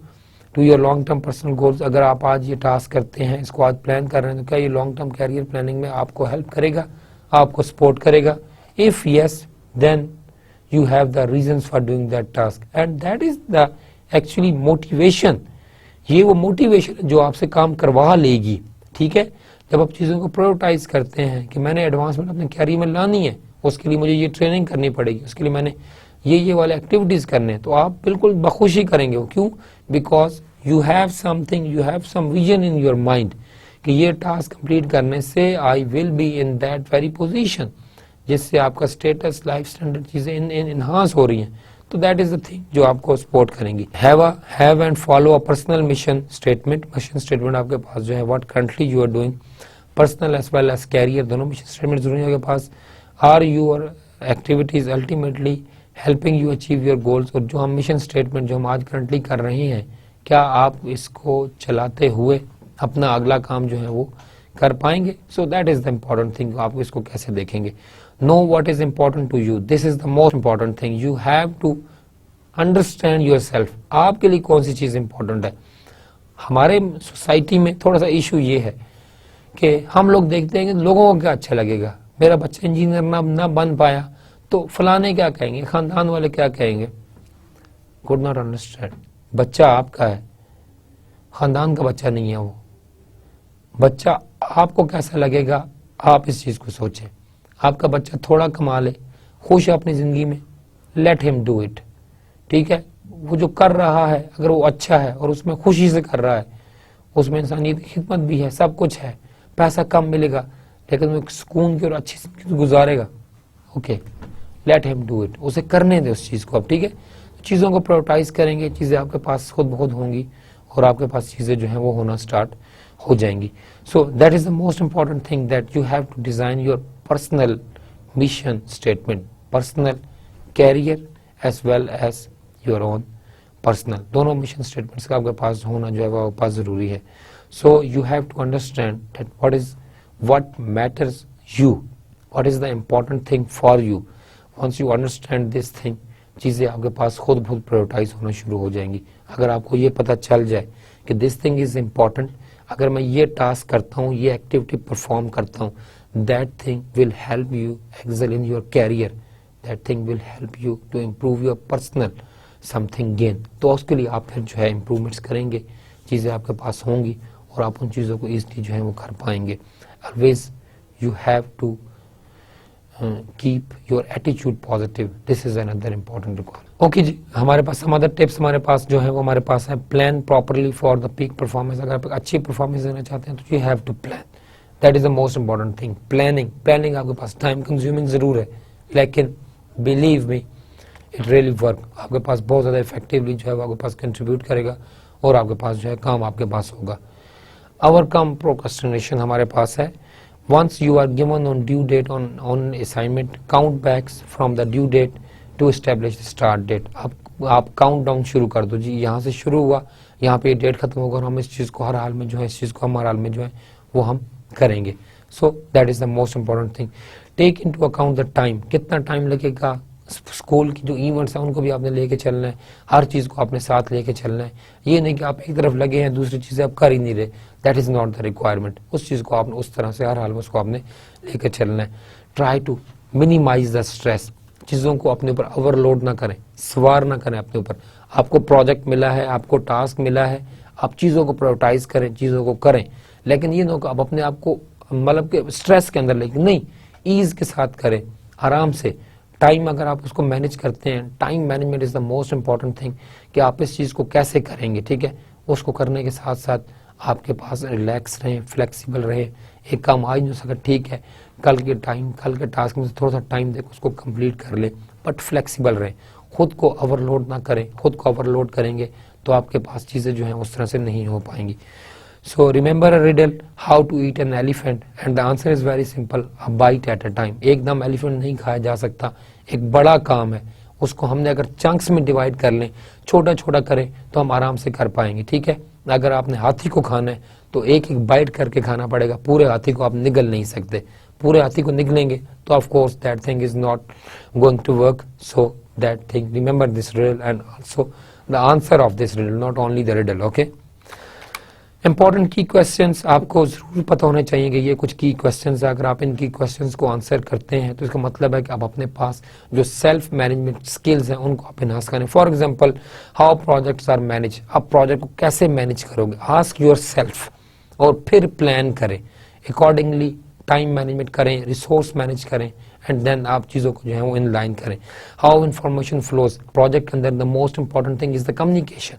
to your long term personal goals, अगर आप आज ये टास्क करते हैं, इसको आज प्लान कर रहे हैं, तो क्या ये लॉन्ग टर्म कैरियर प्लानिंग में आपको हेल्प करेगा, आपको सपोर्ट करेगा। If yes, then you have the reasons for doing that task and that is the actually motivation। ये वो मोटिवेशन जो आपसे काम करवा लेगी, ठीक है। जब आप चीज़ों को प्रायोरिटाइज करते हैं कि मैंने एडवांसमेंट अपने कैरियर में लानी है, उसके लिए मुझे ये ट्रेनिंग करनी पड़ेगी, उसके लिए मैंने ये वाले एक्टिविटीज़ करने हैं, तो आप बिल्कुल बखुशी करेंगे वो। क्यों? Because you have something, you have some vision in your mind कि ये टास्क कंप्लीट करने से I will be in that very position, जिससे आपका स्टेटस, लाइफ स्टैंडर्ड चीज़ें इनहांस हो रही हैं। तो दैट इज़ द थिंग जो आपको सपोर्ट करेंगी। Have and follow a personal mission statement. Mission statement आपके पास जो है what currently you are doing, personal as well as career, दोनों मिशन स्टेटमेंट जरूरी है आपके पास। Are your activities ultimately helping you achieve your goals, और जो हम मिशन स्टेटमेंट जो हम आज करंटली कर रहे हैं, क्या आप इसको चलाते हुए अपना अगला काम जो है वो कर पाएंगे। So that is the important thing, आप इसको कैसे देखेंगे। Know what is important to you, this is the most important thing. You have to understand yourself, आपके लिए कौन सी चीज इंपॉर्टेंट है। हमारे सोसाइटी में थोड़ा सा इशू ये है कि हम लोग देखते हैं कि लोगों को क्या अच्छा लगेगा, मेरा बच्चा इंजीनियर ना बन पाया तो फलाने क्या कहेंगे, खानदान वाले क्या कहेंगे। कुड नॉट अंडरस्टैंड, बच्चा आपका है, खानदान का बच्चा नहीं है वो बच्चा। आपको कैसा लगेगा, आप इस चीज को सोचें। आपका बच्चा थोड़ा कमा ले, खुश है अपनी जिंदगी में, लेट हिम डू इट, ठीक है। वो जो कर रहा है अगर वो अच्छा है और उसमें खुशी से कर रहा है, उसमें इंसानियत की खिदमत भी है, सब कुछ है, पैसा कम मिलेगा लेकिन वो सुकून की और अच्छी जिंदगी गुजारेगा, okay, let him do it, उसे करने दे उस चीज को आप, ठीक है। चीजों को प्रायोरिटाइज करेंगे, चीजें आपके पास खुद बहुत होंगी और आपके पास चीजें जो है वो होना स्टार्ट हो जाएंगी। So that is the most important thing that you have to design your personal mission statement, personal career as well as your own personal, दोनों मिशन स्टेटमेंट्स का आपके पास होना जो है वो पास जरूरी है। So you have to understand that what matters you, what is the important thing for you. Once you understand this thing, चीजें आपके पास खुद बहुत प्रायोरिटाइज होना शुरू हो जाएंगी। अगर आपको ये पता चल जाए कि दिस थिंग इज इम्पॉर्टेंट, अगर मैं ये टास्क करता हूँ, ये एक्टिविटी परफॉर्म करता हूँ, that thing will help you excel in your career, that thing will help you to improve your personal something gain। तो उसके लिए आप फिर जो है इम्प्रूवमेंट्स करेंगे, चीज़ें आपके पास होंगी और आप उन चीज़ों को ईजिली जो है वो कर पाएंगे। Always you have to keep your attitude positive, this is another important requirement. Okay जी, हमारे पास सम अदर टिप्स हमारे पास जो है वो हमारे पास है। Plan properly for the peak performance, अगर आप अच्छी परफॉर्मेंस देना चाहते हैं तो you have to plan, that is the most important thing. Planning आपके पास टाइम कंज्यूमिंग जरूर है, लेकिन believe me it really work, आपके पास बहुत ज़्यादा इफेक्टिवली जो है वो आपके पास कंट्रीब्यूट करेगा और आपके पास जो है काम आपके पास होगा। ओवरकम प्रोक्रेस्टिनेशन हमारे पास है। Once you are given on due date on assignment, count backs from the due date to establish the start date. आप काउंट डाउन शुरू कर दो जी, यहाँ से शुरू हुआ, यहाँ पे डेट खत्म होगा और हम इस चीज़ को हर हाल में जो है, इस चीज़ को हर हाल में जो है वो हम करेंगे। So that is the most important thing. Take into account the time, कितना टाइम लगेगा, स्कूल की जो इवेंट्स हैं उनको भी आपने लेके चलना है, हर चीज़ को आपने साथ लेके चलना है। ये नहीं कि आप एक तरफ लगे हैं दूसरी चीज़ें आप कर ही नहीं रहे, that is not the requirement. उस चीज़ को आपने उस तरह से हर हाल में उसको आपने लेके चलना है। Try to minimize the stress, चीज़ों को अपने ऊपर ओवरलोड ना करें, सवार ना करें अपने ऊपर। आपको प्रोजेक्ट मिला है, आपको टास्क मिला है, आप चीज़ों को प्रायोरिटाइज करें, चीज़ों को करें, लेकिन ये ना आप अपने आप को मतलब के स्ट्रेस के अंदर लेकिन नहीं, ईज के साथ करें, आराम से। टाइम अगर आप उसको मैनेज करते हैं, time management is the most important thing कि आप इस चीज़ को कैसे करेंगे, ठीक है। उसको करने के साथ साथ आपके पास रिलैक्स रहें, फ्लेक्सिबल रहे। एक काम आज नहीं हो सका, ठीक है, कल के टास्क में थोड़ा सा टाइम देकर उसको कंप्लीट कर ले, बट फ्लेक्सिबल रहें, खुद को ओवरलोड ना करें। खुद को ओवरलोड करेंगे तो आपके पास चीज़ें जो हैं उस तरह से नहीं हो पाएंगी। So remember a riddle, how to eat an elephant, and the answer is very simple, a bite at a time. एकदम एलिफेंट नहीं खाया जा सकता, एक बड़ा काम है, उसको हमने अगर चंक्स में डिवाइड कर लें, छोटा छोटा करें तो हम आराम से कर पाएंगे, ठीक है। अगर आपने हाथी को खाना है तो एक एक बाइट करके खाना पड़ेगा, पूरे हाथी को आप निगल नहीं सकते, पूरे हाथी को निगलेंगे तो of course that thing is not going to work. So that thing, remember this riddle and also the answer of this riddle, not only the riddle. Okay, important की क्वेश्चंस आपको जरूर पता होने चाहिए कि ये कुछ की क्वेश्चंस है. अगर आप इन की क्वेश्चंस को आंसर करते हैं तो इसका मतलब है कि आप अपने पास जो सेल्फ मैनेजमेंट स्किल्स हैं उनको आप इनहांस करें. For example, how projects are manage, आप प्रोजेक्ट को कैसे मैनेज करोगे, आस्क योर सेल्फ और फिर प्लान करें अकॉर्डिंगली. टाइम मैनेजमेंट करें, रिसोर्स मैनेज करें एंड देन आप चीज़ों को जो है वो इन लाइन करें. हाउ इंफॉर्मेशन फ्लोज, प्रोजेक्ट के अंदर the most important thing is the communication,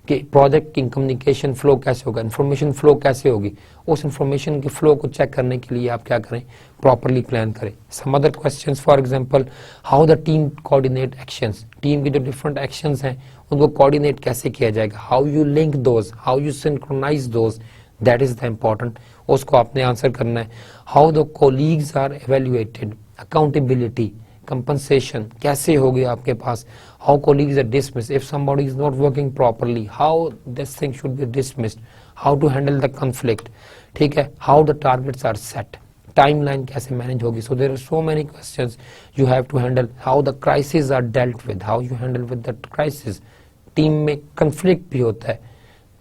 कि प्रोजेक्ट की कम्युनिकेशन फ्लो कैसे होगा, इन्फॉर्मेशन फ्लो कैसे होगी. उस इन्फॉर्मेशन के फ्लो को चेक करने के लिए आप क्या करें, प्रॉपरली प्लान करें. Some other questions, for example, how the team coordinate actions, team के जो डिफरेंट एक्शंस हैं उनको कोऑर्डिनेट कैसे किया जाएगा, how you link those, how you synchronise those, that is the important, उसको आपने आंसर करना है. How the colleagues are evaluated, accountability, compensation कैसे होगी आपके पास. How colleagues are dismissed if somebody is not working properly, how this thing should be dismissed, how to handle the conflict, ठीक है. How the targets are set, timeline कैसे manage होगी. So there are so many questions you have to handle. How the crisis are dealt with, how you handle with the crisis. Team में conflict भी होता है,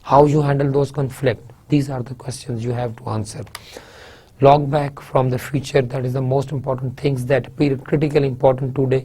how you handle those conflict. These are the questions you have to answer. Log back from the future, that is the most important things that appear critically important today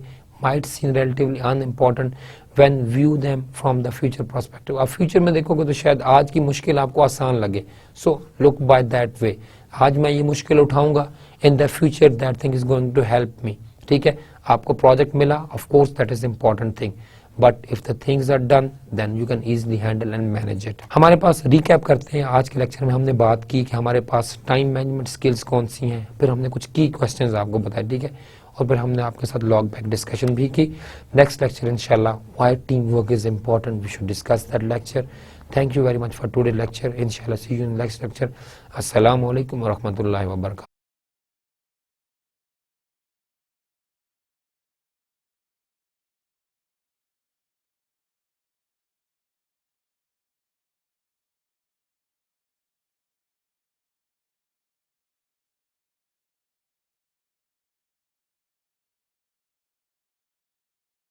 might seem relatively unimportant when view them from the future perspective. आप future में देखोगे तो शायद आज की मुश्किल आपको आसान लगे. So look by that way. आज मैं ये मुश्किल उठाऊंगा, in the future that thing is going to help me. ठीक है, आपको प्रोजेक्ट मिला, of course that is important thing. But if the things are done, then you can easily handle and manage it. हमारे पास recap करते हैं. आज के lecture में हमने बात की कि हमारे पास टाइम मैनेजमेंट स्किल्स कौन सी हैं, फिर हमने कुछ की क्वेश्चंस आपको बताए, ठीक है, और फिर हमने आपके साथ लॉग बैक डिस्कशन भी की. नेक्स्ट लेक्चर इंशाल्लाह why team work is important, we should discuss that lecture. Thank you very much for today lecture. इंशाल्लाह see you in next lecture. अस्सलाम वालेकुम व रहमतुल्लाहि व बरकातहू.